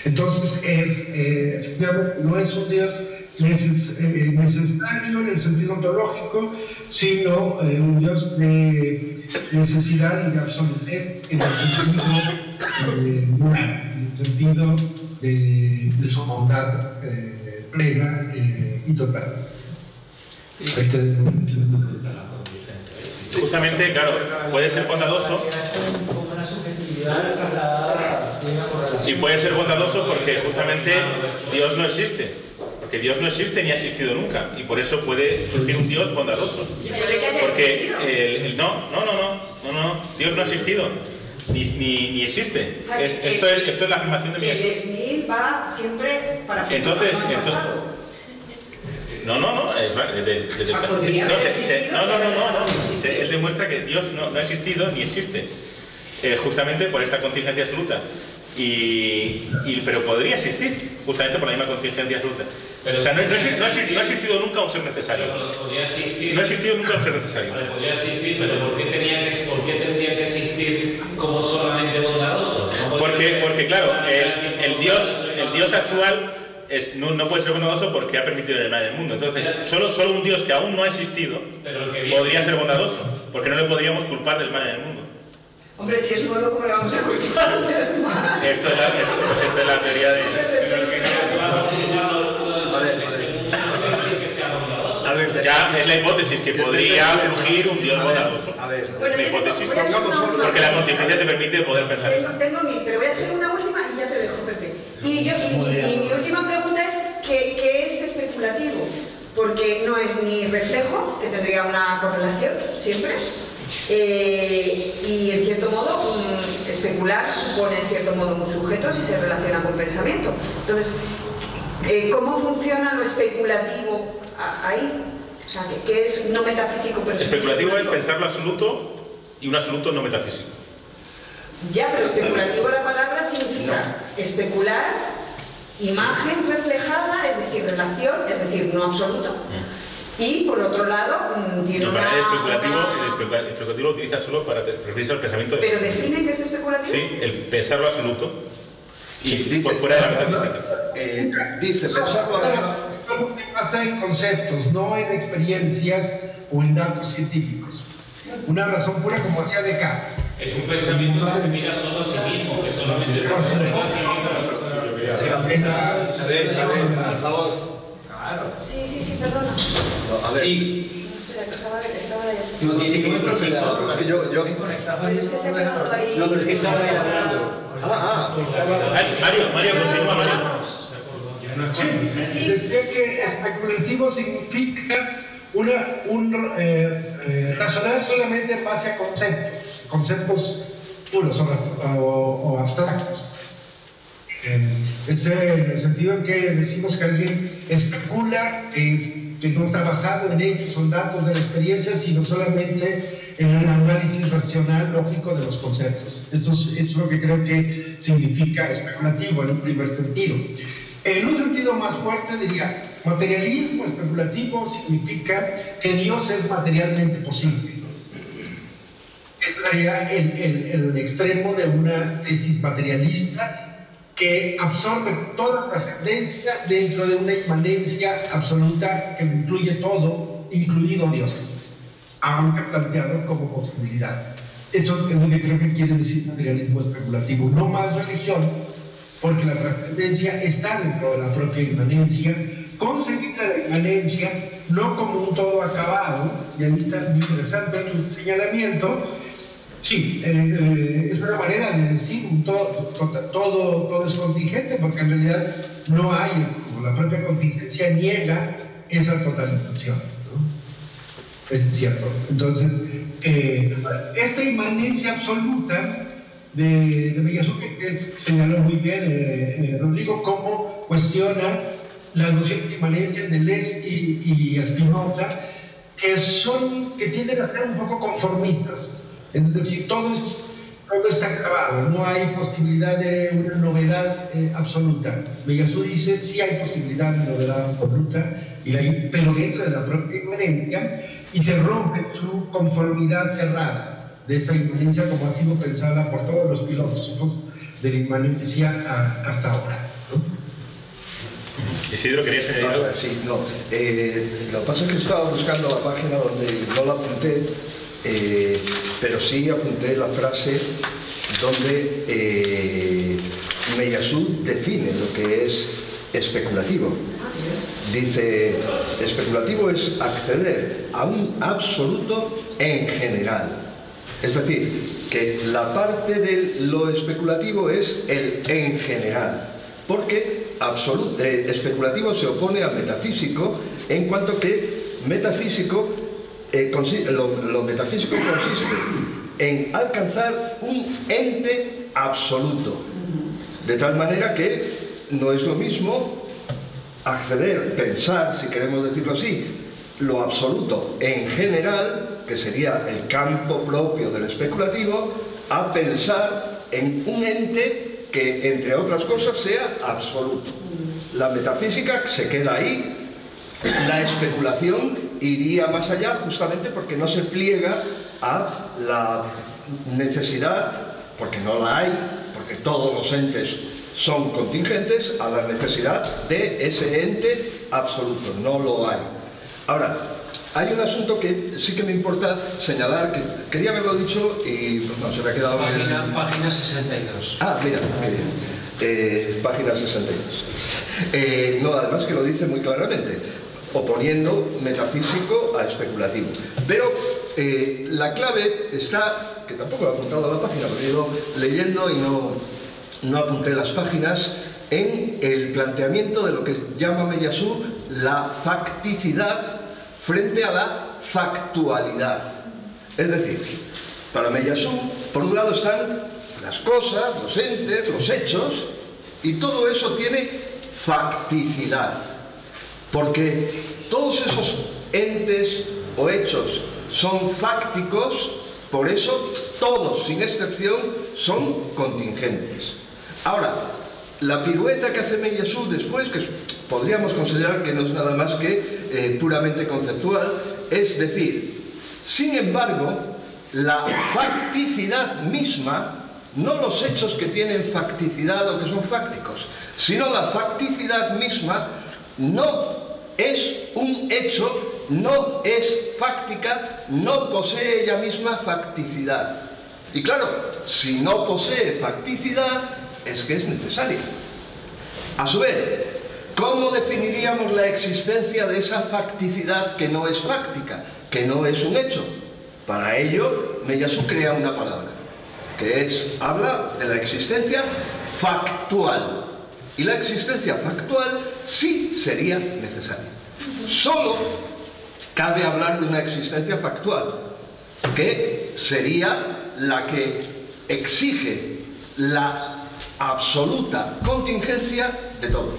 I: Entonces no es un Dios necesario en el sentido ontológico, sino un Dios de necesidad y de absolutez en el sentido moral, en el sentido de su bondad plena y total.
A: Justamente, claro, puede ser bondadoso. Y puede ser bondadoso porque justamente Dios no existe. Porque Dios no existe ni ha existido nunca. Y por eso puede surgir un Dios bondadoso. Porque no, Dios no ha existido. Ni existe. Esto es la afirmación de mi...
D: El ex nihil va siempre para
A: entonces, él demuestra que Dios no ha existido ni existe, justamente por esta contingencia absoluta, pero podría existir justamente por la misma contingencia absoluta. O sea, no ha existido nunca un ser necesario. No ha existido nunca un ser necesario.
E: Podría existir, pero ¿por qué tendría que existir como solamente bondadoso?
A: Porque claro, el Dios actual no puede ser bondadoso porque ha permitido el mal del mundo. Entonces, solo un Dios que aún no ha existido podría ser bondadoso, porque no le podríamos culpar del mal en el mundo.
D: Hombre, si es bueno, ¿cómo le vamos a culpar del mal?
A: Esta es la teoría de... Ya es la hipótesis que podría surgir un Dios bondadoso.
D: Bueno,
A: la hipótesis. Porque la contingencia te permite poder pensar.
D: Tengo mil, pero voy a hacer una última y ya te dejo, Pepe. Y mi última pregunta es ¿qué es especulativo? Porque no es ni reflejo, que tendría una correlación siempre, y en cierto modo especular supone en cierto modo un sujeto si se relaciona con pensamiento. Entonces, ¿cómo funciona lo especulativo ahí? O sea, que es no metafísico, pero
A: especulativo es pensar lo absoluto y un absoluto no metafísico.
D: Ya, pero especulativo la palabra significa especular imagen reflejada, es decir, relación, es decir, no absoluto. Y por otro lado, tiene
A: no, para el especulativo lo utiliza solo para referirse al pensamiento.
D: ¿Pero define qué es especulativo?
A: Sí, el pensar lo absoluto. Y
B: dice,
A: por fuera de la metafísica.
B: Dice, pensarlo
I: se basa en conceptos, no en experiencias o en datos científicos. Una razón pura, como hacía Descartes.
E: Es un pensamiento que se mira solo a sí mismo, que solamente se observa a sí mismo.
B: A ver, por favor.
H: Sí, perdona.
B: No, a ver.
H: Sí. Espera, que estaba ahí.
C: No tiene que procesar.
B: Pero es que yo...
D: Pero es que se ha quedado ahí.
C: No, pero es que estaba ahí hablando.
A: Mario, continúa, Mario.
I: Sí. Decía que especulativo significa razonar solamente en base a conceptos puros o abstractos. Es en el sentido en que decimos que alguien especula, que no está basado en hechos o en datos de la experiencia, sino solamente en el análisis racional, lógico de los conceptos. Eso es lo que creo que significa especulativo en un primer sentido. En un sentido más fuerte diría, materialismo especulativo significa que Dios es materialmente posible. Este sería el extremo de una tesis materialista que absorbe toda trascendencia dentro de una inmanencia absoluta que incluye todo, incluido Dios, aunque planteado como posibilidad. Eso es lo que creo que quiere decir materialismo especulativo. No más religión, porque la trascendencia está dentro de la propia inmanencia, concebida la inmanencia no como un todo acabado, y ahí está muy interesante el señalamiento. Sí, es una manera de decir todo es contingente, porque en realidad no hay, como la propia contingencia niega esa totalización, ¿no? Es cierto. Entonces, esta inmanencia absoluta de Meillassoux, que señaló muy bien Rodrigo, cómo cuestiona la noción de inmanencia de Deleuze y Spinoza, que tienden a ser un poco conformistas. Es decir, todo está acabado, no hay posibilidad de una novedad absoluta. Meillassoux dice, sí hay posibilidad de novedad absoluta, pero dentro de la propia inmanencia, y se rompe su conformidad cerrada de esa inmanencia como ha sido pensada por todos los filósofos de la inmanencia hasta ahora, ¿no?
A: Isidro, ¿querías añadir algo?
B: Sí, no. Lo que pasa es que estaba buscando la página donde no la apunté, pero sí apunté la frase donde Meillassoux define lo que es especulativo. Dice, especulativo es acceder a un absoluto en general. Es decir, que la parte de lo especulativo es el en general, porque especulativo se opone a metafísico, en cuanto que metafísico, lo metafísico consiste en alcanzar un ente absoluto, de tal manera que no es lo mismo acceder, pensar, si queremos decirlo así, lo absoluto en general, que sería el campo propio del especulativo, a pensar en un ente que, entre otras cosas, sea absoluto. La metafísica se queda ahí, la especulación iría más allá justamente porque no se pliega a la necesidad, porque no la hay, porque todos los entes son contingentes, a la necesidad de ese ente absoluto, no lo hay. Ahora, hay un asunto que sí que me importa señalar, que quería haberlo dicho y no, se me ha quedado...
C: Página 62.
B: Ah, mira, qué bien. Página 62. No, además que lo dice muy claramente, oponiendo metafísico a especulativo. Pero la clave está, que tampoco he apuntado a la página, porque he ido leyendo y no apunté las páginas, en el planteamiento de lo que llama Meillassoux la facticidad frente a la factualidad. Es decir, para Meillassoux, por un lado están las cosas, los entes, los hechos, y todo eso tiene facticidad, porque todos esos entes o hechos son fácticos, por eso todos, sin excepción, son contingentes. Ahora, la pirueta que hace Meillassoux después, que podríamos considerar que no es nada más que puramente conceptual, es decir, sin embargo, la facticidad misma, no los hechos que tienen facticidad o que son fácticos, sino la facticidad misma no es un hecho, no es fáctica, no posee ella misma facticidad. Y claro, si no posee facticidad, es que es necesaria. A su vez, ¿cómo definiríamos la existencia de esa facticidad que no es fáctica, que no es un hecho? Para ello, Meillassoux crea una palabra, que habla de la existencia factual. Y la existencia factual sí sería necesaria. Solo cabe hablar de una existencia factual, que sería la que exige la absoluta contingencia de todo.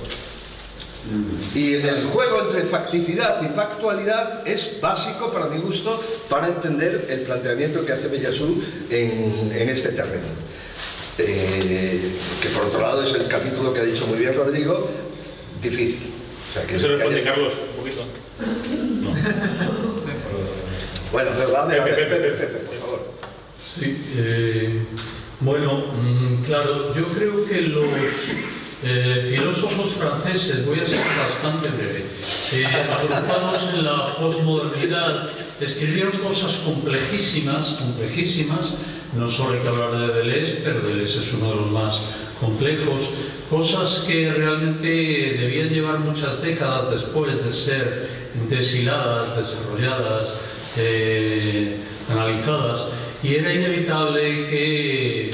B: Y el juego entre facticidad y factualidad es básico, para mi gusto, para entender el planteamiento que hace Meillassoux en este terreno. Que por otro lado es el capítulo que ha dicho muy bien Rodrigo, difícil. O sea, que
A: ¿Eso responde Carlos un poquito? No.
B: Bueno, pero dame, Pepe, por favor.
J: Sí, bueno, claro, yo creo que los filósofos franceses, voy a ser bastante breve, agrupados en la posmodernidad, escribieron cosas complejísimas, no solo hay que hablar de Deleuze, pero Deleuze es uno de los más complejos, cosas que realmente debían llevar muchas décadas después de ser deshiladas, desarrolladas, analizadas, y era inevitable que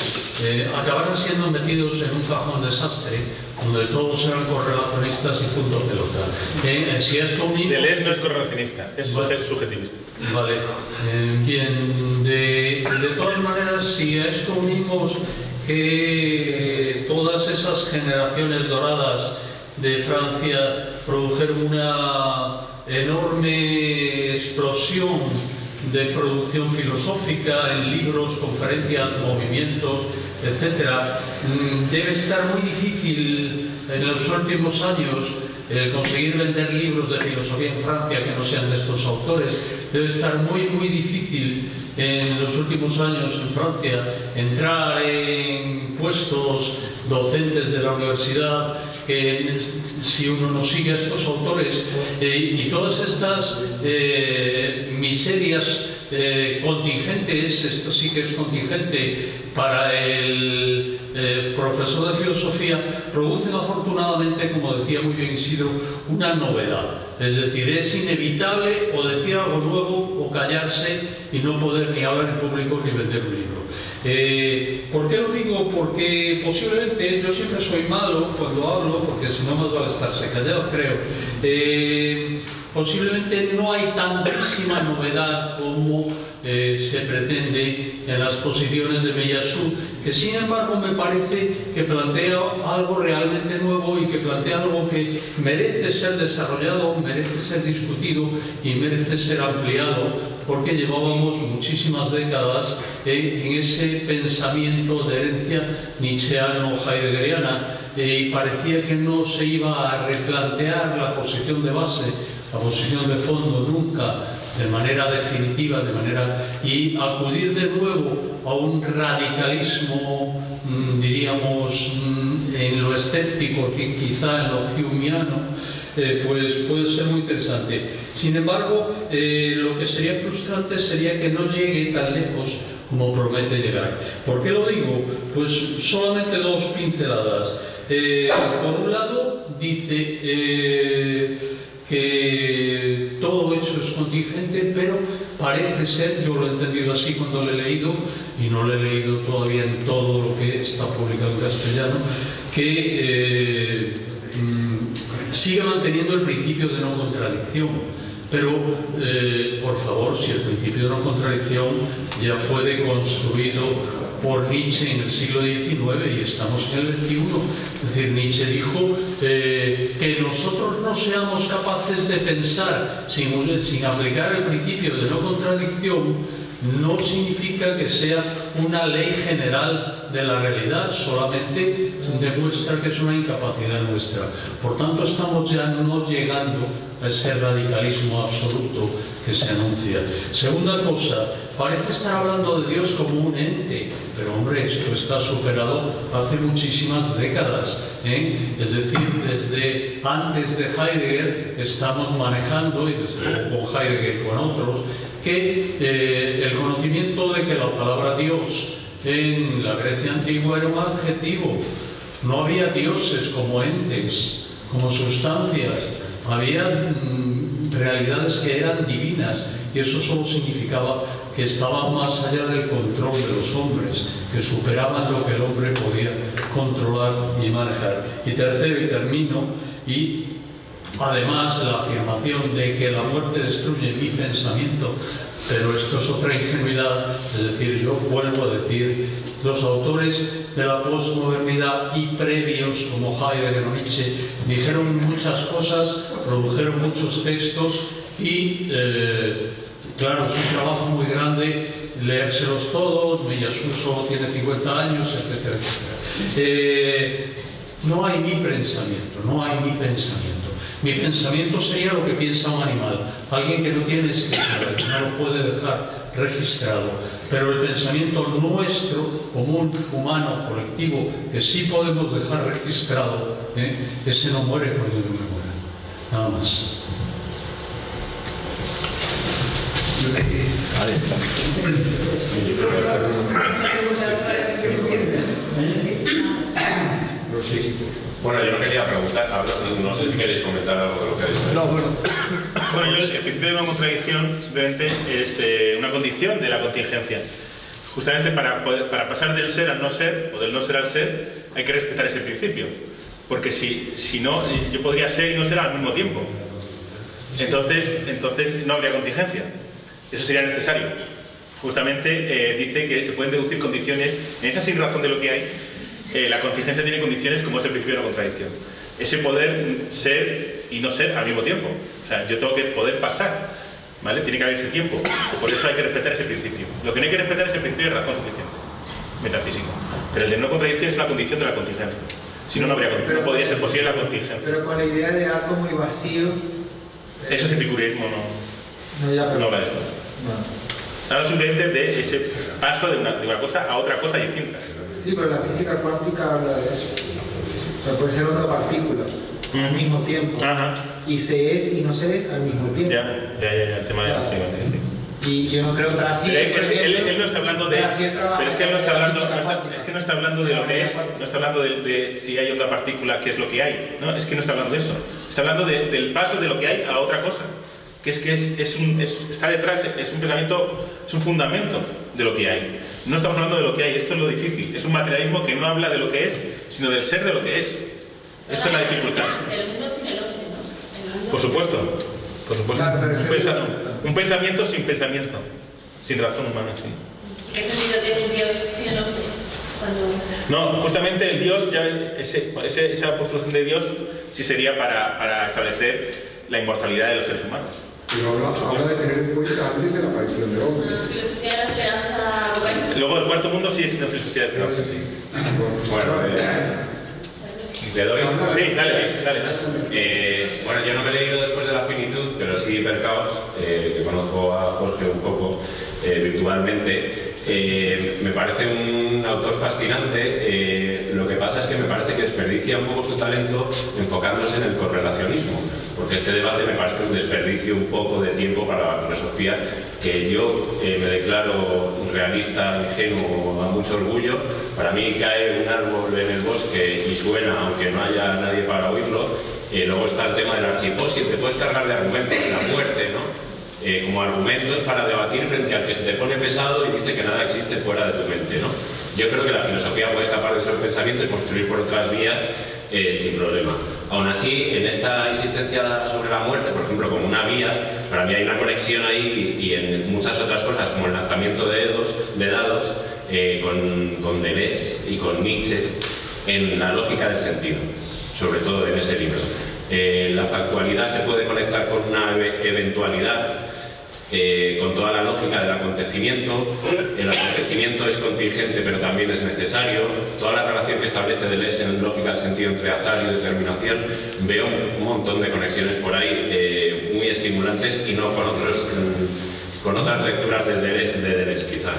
J: acabaran siendo metidos en un cajón desastre donde todos eran correlacionistas y punto pelota. Si esto mismo...
A: Deleuze no es correlacionista, es subjetivista.
J: Vale, bien, de todas maneras, si a esto unimos que todas esas generaciones doradas de Francia produjeron una enorme explosión de producción filosófica en libros, conferencias, movimientos, etc. Debe estar muy difícil en los últimos años conseguir vender libros de filosofía en Francia que no sean de estos autores. Debe estar muy difícil en los últimos años en Francia entrar en puestos docentes de la universidad, que si uno no sigue a estos autores y todas estas miserias contingentes, esto sí que es contingente para el profesor de filosofía, producen afortunadamente, como decía muy bien Isidro, una novedad. Es decir, es inevitable o decir algo nuevo o callarse y no poder ni hablar en público ni vender un libro. ¿Por qué lo digo? Porque posiblemente yo siempre soy malo cuando hablo, porque si no más vale estarse callado, creo. Posiblemente no hay tantísima novedad como se pretende en las posiciones de Meillassoux, que sin embargo me parece que plantea algo realmente nuevo y que plantea algo que merece ser desarrollado, merece ser discutido y merece ser ampliado, porque llevábamos muchísimas décadas en ese pensamiento de herencia nietzscheano-heideggeriana y parecía que no se iba a replantear la posición de base, la posición de fondo nunca, de manera definitiva, y acudir de nuevo a un radicalismo, diríamos, en lo escéptico, quizá en lo humeano, pues puede ser muy interesante. Sin embargo, lo que sería frustrante sería que no llegue tan lejos como promete llegar. ¿Por qué lo digo? Pues solamente dos pinceladas. Por un lado, dice que todo hecho es contingente, pero parece ser, yo lo he entendido así cuando lo he leído, y no lo he leído todavía en todo lo que está publicado en castellano, que sigue manteniendo el principio de no contradicción. Pero, por favor, si el principio de no contradicción ya fue deconstruido por Nietzsche en el siglo XIX y estamos en el XXI. Es decir, Nietzsche dijo que nosotros no seamos capaces de pensar sin aplicar el principio de no contradicción no significa que sea una ley general de la realidad, solamente demuestra que es una incapacidad nuestra. Por tanto, estamos ya no llegando a ese radicalismo absoluto que se anuncia. Segunda cosa, parece estar hablando de Dios como un ente, pero hombre, esto está superado hace muchísimas décadas, ¿eh? Es decir, desde antes de Heidegger estamos manejando, y desde luego con Heidegger y con otros, que el conocimiento de que la palabra Dios en la Grecia antigua era un adjetivo. No había dioses como entes, como sustancias, había realidades que eran divinas, y eso solo significaba que estaban más allá del control de los hombres, que superaban lo que el hombre podía controlar y manejar. Y tercero, y termino, y además la afirmación de que la muerte destruye mi pensamiento, pero esto es otra ingenuidad. Es decir, yo vuelvo a decir, los autores de la posmodernidad y previos como Heidegger o Nietzsche dijeron muchas cosas, produjeron muchos textos y claro, es un trabajo muy grande leérselos todos. Miyasu solo tiene 50 años, etcétera, etcétera. No hay mi pensamiento, no hay mi pensamiento. Mi pensamiento sería lo que piensa un animal, alguien que no tiene escritura, que no lo puede dejar registrado. Pero el pensamiento nuestro, común, humano, colectivo, que sí podemos dejar registrado, ese no muere cuando yo me muera. Nada más.
K: Bueno, yo no quería preguntar, no sé si queréis comentar algo de lo que ha dicho.
B: No, bueno.
A: Bueno, el principio de una contradicción simplemente es una condición de la contingencia. Justamente para pasar del ser al no ser, o del no ser al ser, hay que respetar ese principio. Porque si no, yo podría ser y no ser al mismo tiempo. Entonces no habría contingencia. Eso sería necesario. Justamente dice que se pueden deducir condiciones, en esa sin razón de lo que hay. La contingencia tiene condiciones como es el principio de la contradicción. Ese poder ser y no ser al mismo tiempo. O sea, yo tengo que poder pasar, ¿vale? Tiene que haber ese tiempo. Por eso hay que respetar ese principio. Lo que no hay que respetar es el principio de razón suficiente, metafísica. Pero el de no contradicción es la condición de la contingencia. Si no, no habría contingencia. No podría ser posible la contingencia.
C: Pero con la idea de átomo y vacío...
A: Eso es epicureísmo, no habla de esto. Habla simplemente de ese paso de una cosa a otra cosa distinta.
C: Sí, pero la física cuántica habla de eso. O sea, puede ser otra partícula al mismo tiempo. Y se es y no se es al mismo tiempo.
A: Ya, el tema de la física cuántica, sí.
C: Y yo no creo que Brasil...
A: Él no está hablando de... Pero es que él no está hablando... no está hablando de lo que es, no está hablando de si hay onda partícula, qué es lo que hay. No, es que no está hablando de eso. Está hablando del paso de lo que hay a otra cosa. Que está detrás, es un pensamiento, es un fundamento de lo que hay. No estamos hablando de lo que hay, esto es lo difícil. Es un materialismo que no habla de lo que es, sino del ser de lo que es. Esto es la dificultad.
H: El mundo sin el hombre, ¿no?
A: Por supuesto. Por supuesto.
C: Claro,
A: un pensamiento sin pensamiento. Sin razón humana, sí.
H: ¿Qué sentido tiene un Dios sin el hombre?
A: No, justamente el Dios, ya esa postulación de Dios sí sería para establecer la inmortalidad de los seres humanos.
L: Pero habla de tener en cuenta antes de la aparición del hombre.
H: La filosofía de la esperanza, bueno.
A: Luego el cuarto mundo sí es una filosofía de esperanza, sí.
K: Bueno, le doy.
A: Sí, dale.
K: Bueno, yo no me he leído después de la finitud, pero sí Hipercaos, que conozco a Jorge un poco virtualmente. Me parece un autor fascinante. Lo que pasa es que me parece que desperdicia un poco su talento enfocándose en el correlacionismo, porque este debate me parece un desperdicio un poco de tiempo para la filosofía, que yo me declaro realista, ingenuo, a mucho orgullo. Para mí cae un árbol en el bosque y suena, aunque no haya nadie para oírlo. Luego está el tema del archifósil, te puedes cargar de argumentos, la muerte, ¿no? Como argumentos para debatir frente al que se te pone pesado y dice que nada existe fuera de tu mente, ¿no? Yo creo que la filosofía puede escapar de ese pensamiento y construir por otras vías sin problema. Aún así, en esta insistencia sobre la muerte, por ejemplo, como una vía, para mí hay una conexión ahí y en muchas otras cosas, como el lanzamiento de dados con Deleuze y con Nietzsche, en la lógica del sentido, sobre todo en ese libro. La factualidad se puede conectar con una eventualidad con toda la lógica del acontecimiento. El acontecimiento es contingente pero también es necesario. Toda la relación que establece Deleuze en lógica del sentido entre azar y determinación, veo un montón de conexiones por ahí muy estimulantes y no con otras lecturas de Deleuze quizá,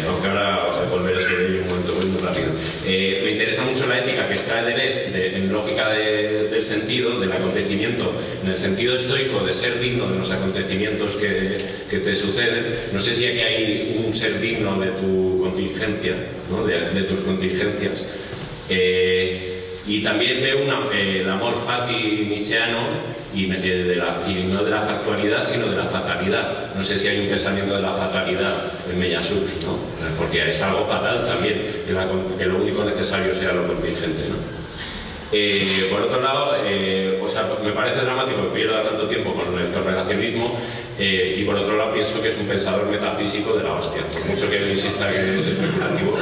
K: aunque ahora volveré sobre ello un momento muy rápido. Me interesa mucho la ética que está en Deleuze en lógica del sentido, del acontecimiento, en el sentido estoico de ser digno de los acontecimientos que te suceden. No sé si aquí hay un ser digno de tu contingencia, ¿no? de tus contingencias. Y también veo el amor fati nietzscheano y no de la factualidad sino de la fatalidad. No sé si hay un pensamiento de la fatalidad en Meillassoux, ¿no? Porque es algo fatal también que lo único necesario sea lo contingente, ¿no? Por otro lado, me parece dramático que pierda tanto tiempo con el correlacionismo y por otro lado pienso que es un pensador metafísico de la hostia, por mucho que él insista que es especulativo.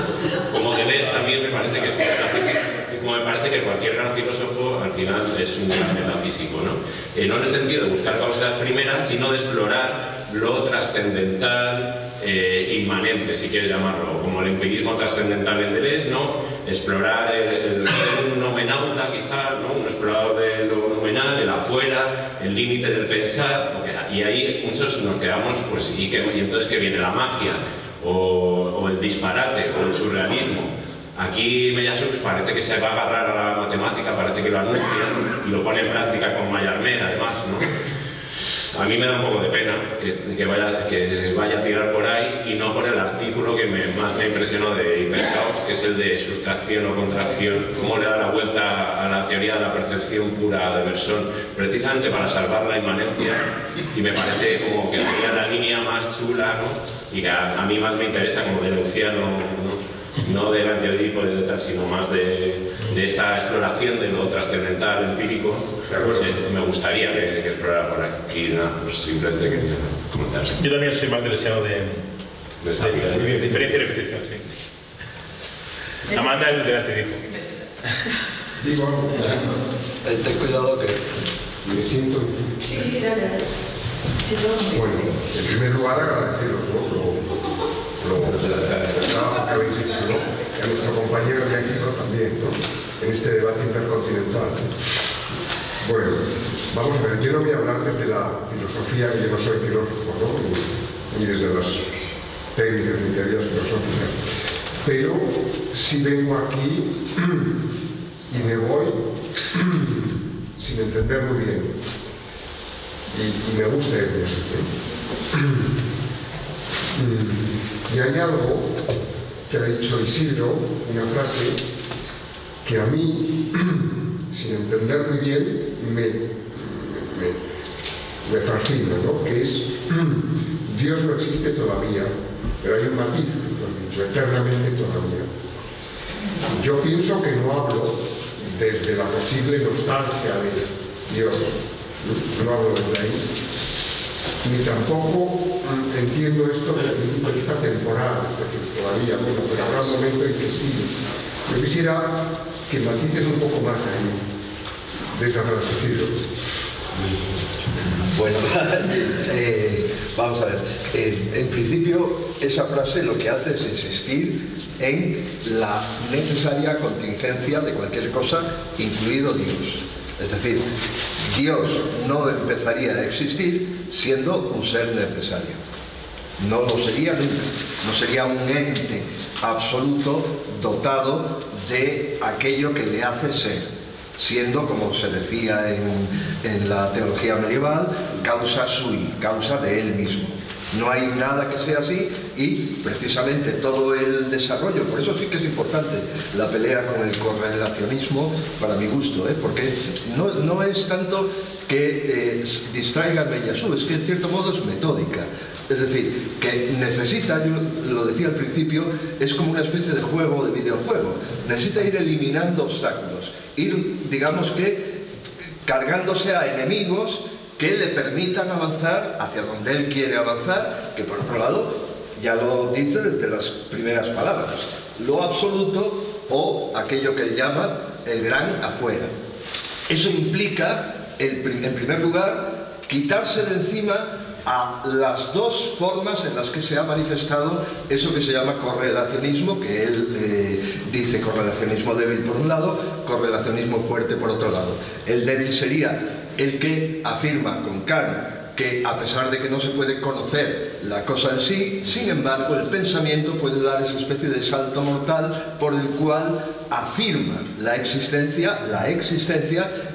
K: Como Deleuze también me parece que es un metafísico, y como me parece que cualquier gran filósofo al final es un gran metafísico, ¿no? No en el sentido de buscar causas primeras, sino de explorar lo trascendental, inmanente, si quieres llamarlo, como el empirismo trascendental en Deleuze, ¿no? Explorar el ser un nomenauta quizá, ¿no? Un explorador de lo nomenal, el afuera, el límite del pensar, y ahí muchos nos quedamos, pues, y entonces ¿qué viene? La magia, o el disparate, o el surrealismo. Aquí Meillassoux parece que se va a agarrar a la matemática, parece que lo anuncia y lo pone en práctica con Mallarmé, además, ¿no? A mí me da un poco de pena que vaya a tirar por ahí y no por el artículo que más me impresionó de Hipercaos, que es el de sustracción o contracción, cómo le da la vuelta a la teoría de la percepción pura de Bersón, precisamente para salvar la inmanencia, y me parece como que sería la línea más chula, ¿no? Y que a mí más me interesa como deleuziano, no del antiedipo de tal, sino más de esta exploración de lo trascendental, empírico. Pues, me gustaría que explorara por aquí, pues simplemente quería comentar esto.
A: Yo también soy más deleuziano de diferencia y repetición, sí. Amanda es del antiedipo.
B: Digo algo. Ten cuidado que
L: me siento.
D: Sí, dale.
L: Bueno, en primer lugar agradeceros, el trabajo que habéis hecho, ¿no? Y a nuestro compañero en México también, ¿no? En este debate intercontinental. Bueno, vamos a ver, yo no voy a hablar desde la filosofía, yo no soy filósofo, ¿no? Ni desde las técnicas ni teorías filosóficas, pero si vengo aquí y me voy sin entender muy bien y me gusta irme. Y hay algo que ha dicho Isidro, una frase que a mí, sin entender muy bien, me fascina, ¿no? Que es: Dios no existe todavía, pero hay un matiz, lo has dicho, eternamente todavía. Yo pienso que no hablo desde la posible nostalgia de Dios, no hablo desde ahí, ni tampoco entiendo esto desde el punto de vista temporal, es decir, todavía, bueno, pero habrá un momento en que sí. Yo quisiera que matices un poco más ahí, de esa frase, sí.
B: Bueno, vamos a ver. En principio, esa frase lo que hace es insistir en la necesaria contingencia de cualquier cosa, incluido Dios. Es decir, Dios no empezaría a existir siendo un ser necesario. No lo sería nunca. No sería un ente absoluto dotado de aquello que le hace ser, siendo, como se decía en la teología medieval, causa sui, causa de él mismo. No hay nada que sea así, y precisamente todo el desarrollo, por eso sí que es importante la pelea con el correlacionismo, para mi gusto, porque no es tanto que distraiga a Meillassoux, es que en cierto modo es metódica. Es decir, que necesita, yo lo decía al principio, es como una especie de juego, de videojuego. Necesita ir eliminando obstáculos, ir, digamos que, cargándose a enemigos que le permitan avanzar hacia donde él quiere avanzar, que por otro lado, ya lo dice desde las primeras palabras, lo absoluto o aquello que él llama el gran afuera. Eso implica, en primer lugar, quitarse de encima a las dos formas en las que se ha manifestado eso que se llama correlacionismo, que él dice correlacionismo débil por un lado, correlacionismo fuerte por otro lado. El débil sería el que afirma con Kant que a pesar de que no se puede conocer la cosa en sí, sin embargo el pensamiento puede dar esa especie de salto mortal por el cual afirma la existencia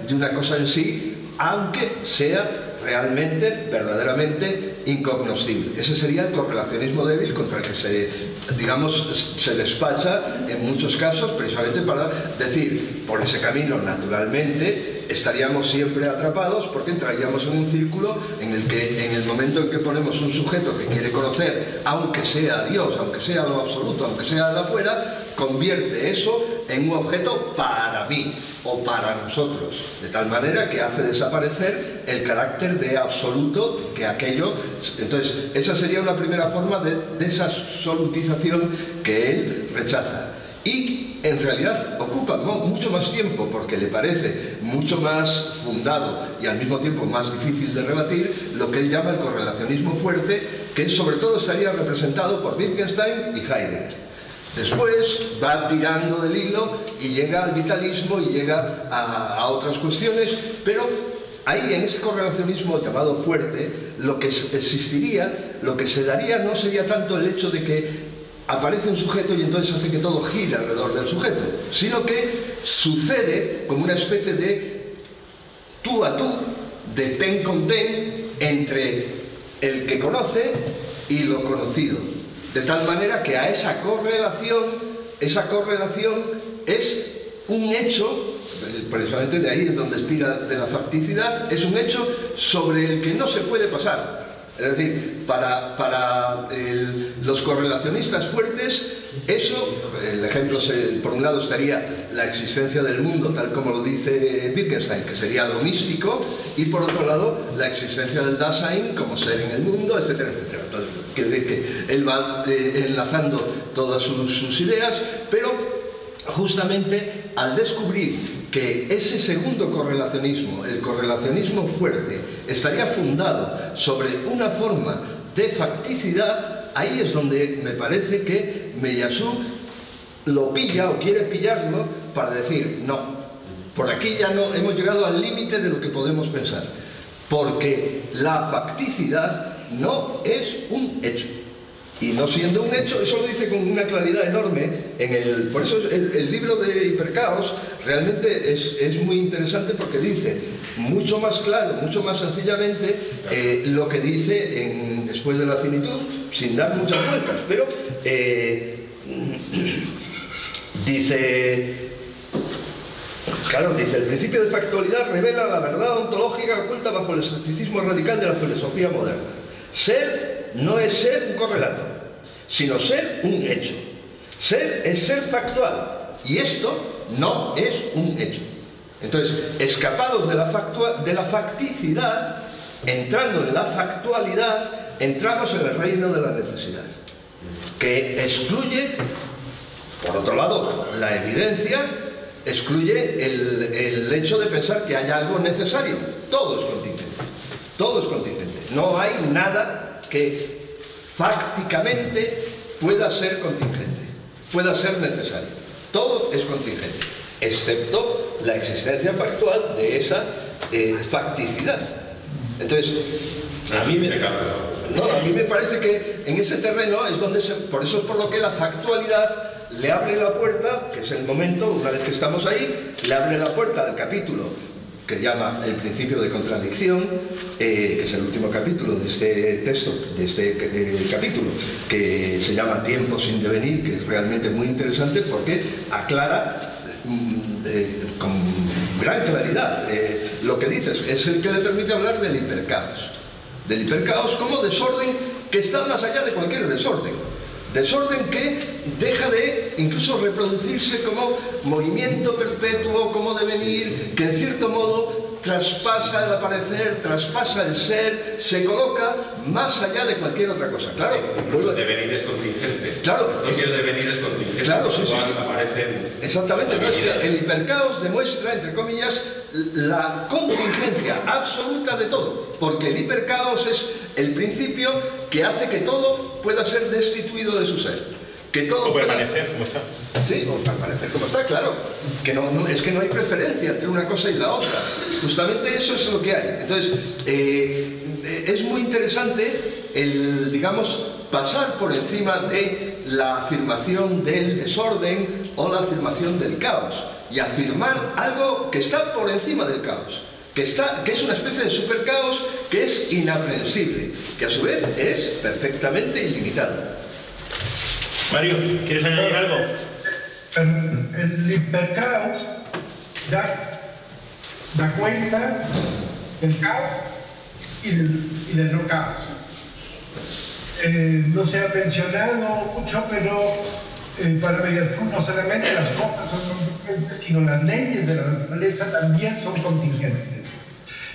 B: de una cosa en sí, aunque sea realmente, verdaderamente incognoscible. Ese sería el correlacionismo débil contra el que se despacha en muchos casos, precisamente para decir, por ese camino naturalmente estaríamos siempre atrapados, porque entraríamos en un círculo en el que en el momento en que ponemos un sujeto que quiere conocer, aunque sea a Dios, aunque sea lo absoluto, aunque sea de afuera, convierte eso en un objeto para mí o para nosotros, de tal manera que hace desaparecer el carácter de absoluto que aquello. Entonces esa sería una primera forma de esa absolutización que él rechaza, y en realidad ocupa mucho más tiempo porque le parece mucho más fundado y al mismo tiempo más difícil de rebatir lo que él llama el correlacionismo fuerte, que sobre todo estaría representado por Wittgenstein y Heidegger. Después va tirando del hilo y llega al vitalismo y llega a otras cuestiones, pero ahí en ese correlacionismo llamado fuerte, lo que existiría, lo que se daría no sería tanto el hecho de que aparece un sujeto y entonces hace que todo gire alrededor del sujeto, sino que sucede como una especie de tú a tú, de ten con ten, entre el que conoce y lo conocido, de tal manera que a esa correlación es un hecho, precisamente de ahí es donde estira de la facticidad, es un hecho sobre el que no se puede pasar. Es decir, para los correlacionistas fuertes, eso, el ejemplo, por un lado estaría la existencia del mundo, tal como lo dice Wittgenstein, que sería lo místico, y por otro lado, la existencia del Dasein como ser en el mundo, etcétera, etcétera. Entonces, quiere decir que él va enlazando todas sus ideas, pero justamente al descubrir que ese segundo correlacionismo, el correlacionismo fuerte, estaría fundado sobre una forma de facticidad, ahí es donde me parece que Meillassoux lo pilla o quiere pillarlo para decir, no, por aquí ya no hemos llegado al límite de lo que podemos pensar, porque la facticidad no es un hecho. Y no siendo un hecho, eso lo dice con una claridad enorme. Por eso el libro de Hipercaos realmente es muy interesante, porque dice mucho más claro, mucho más sencillamente lo que dice después de la finitud, sin dar muchas vueltas. Pero dice, claro, dice, el principio de factualidad revela la verdad ontológica oculta bajo el escepticismo radical de la filosofía moderna. Ser no es ser un correlato, sino ser un hecho. Ser es ser factual, y esto no es un hecho. Entonces, escapados de la facticidad, entrando en la factualidad, entramos en el reino de la necesidad, que excluye, por otro lado, la evidencia, excluye el hecho de pensar que haya algo necesario. Todo es contingente. Todo es contingente. No hay nada que fácticamente pueda ser contingente, pueda ser necesario. Todo es contingente, excepto la existencia factual de esa facticidad. Entonces, a mí me parece que en ese terreno es donde por eso es por lo que la factualidad le abre la puerta, que es el momento, una vez que estamos ahí, le abre la puerta al capítulo que llama el principio de contradicción, que es el último capítulo de este texto, de este capítulo, que se llama Tiempo sin devenir, que es realmente muy interesante porque aclara con gran claridad lo que dices. Es el que le permite hablar del hipercaos como desorden que está más allá de cualquier desorden. Desorden que deja de incluso reproducirse como movimiento perpetuo, como devenir, que en cierto modo traspasa el aparecer, traspasa el ser, se coloca más allá de cualquier otra cosa. Claro,
K: incluso el devenir es contingente.
B: Claro,
K: el devenir es contingente.
B: Claro, sí, sí.
K: Aparecen.
B: Exactamente. El hipercaos demuestra, entre comillas, la contingencia absoluta de todo, porque el hipercaos es el principio que hace que todo pueda ser destituido de su ser. Que todo
A: o permanecer como está.
B: Sí, o permanecer como está, claro. Que es que no hay preferencia entre una cosa y la otra. Justamente eso es lo que hay. Entonces, es muy interesante el, digamos, pasar por encima de la afirmación del desorden o la afirmación del caos y afirmar algo que está por encima del caos. Que es una especie de supercaos que es inaprensible, que a su vez es perfectamente ilimitado.
A: Mario, ¿quieres añadir algo?
I: El hipercaos da cuenta del caos y del no caos. No se ha mencionado mucho, pero para Mediasun no solamente las cosas son contingentes, sino las leyes de la naturaleza también son contingentes.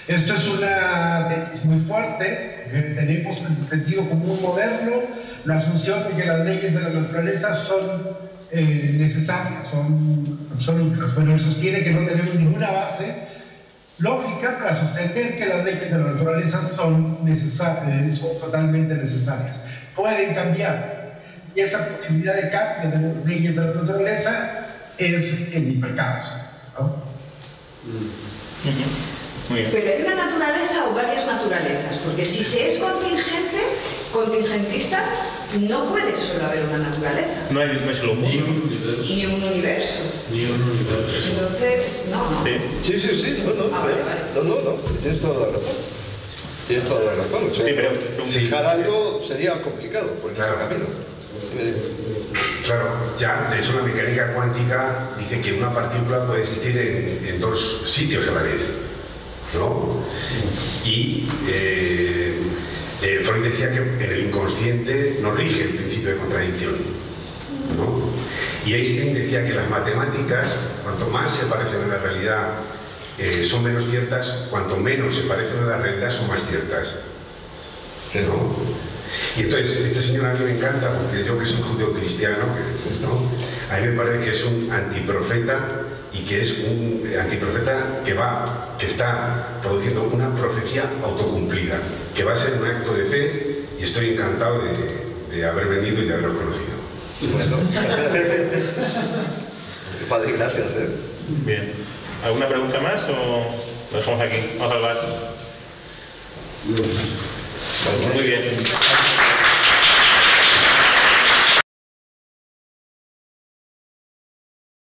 I: Esto es una tesis muy fuerte que tenemos en el sentido común moderno, la asunción de que las leyes de la naturaleza son necesarias, son absolutas, pero eso sostiene que no tenemos ninguna base lógica para sostener que las leyes de la naturaleza son totalmente necesarias. Pueden cambiar, y esa posibilidad de cambio de las leyes de la naturaleza es el hipercaos, ¿no?
D: Pero hay una naturaleza o varias naturalezas, porque si se es contingentista, no puede solo haber una naturaleza.
A: No hay solo un mundo.
D: Ni un universo.
J: Ni un universo.
D: Entonces, no.
B: Sí, no, tienes toda la razón. Tienes toda la razón. O sea,
A: sí, pero
B: fijar algo sería complicado, por el camino.
M: Claro, ya de hecho la mecánica cuántica dice que una partícula puede existir en dos sitios a la vez, ¿no? Y Freud decía que en el inconsciente no rige el principio de contradicción, ¿no? Y Einstein decía que las matemáticas, cuanto más se parecen a la realidad, son menos ciertas, cuanto menos se parecen a la realidad, son más ciertas, ¿no? Y entonces, este señor a mí me encanta porque yo que soy judío cristiano, ¿no? A mí me parece que es un antiprofeta y que es un antiprofeta que está produciendo una profecía autocumplida, que va a ser un acto de fe, y estoy encantado de haber venido y de haberos conocido.
B: Bueno, padre, gracias.
A: Bien. ¿Alguna pregunta más o lo dejamos aquí? Vamos a hablar. Muy bien.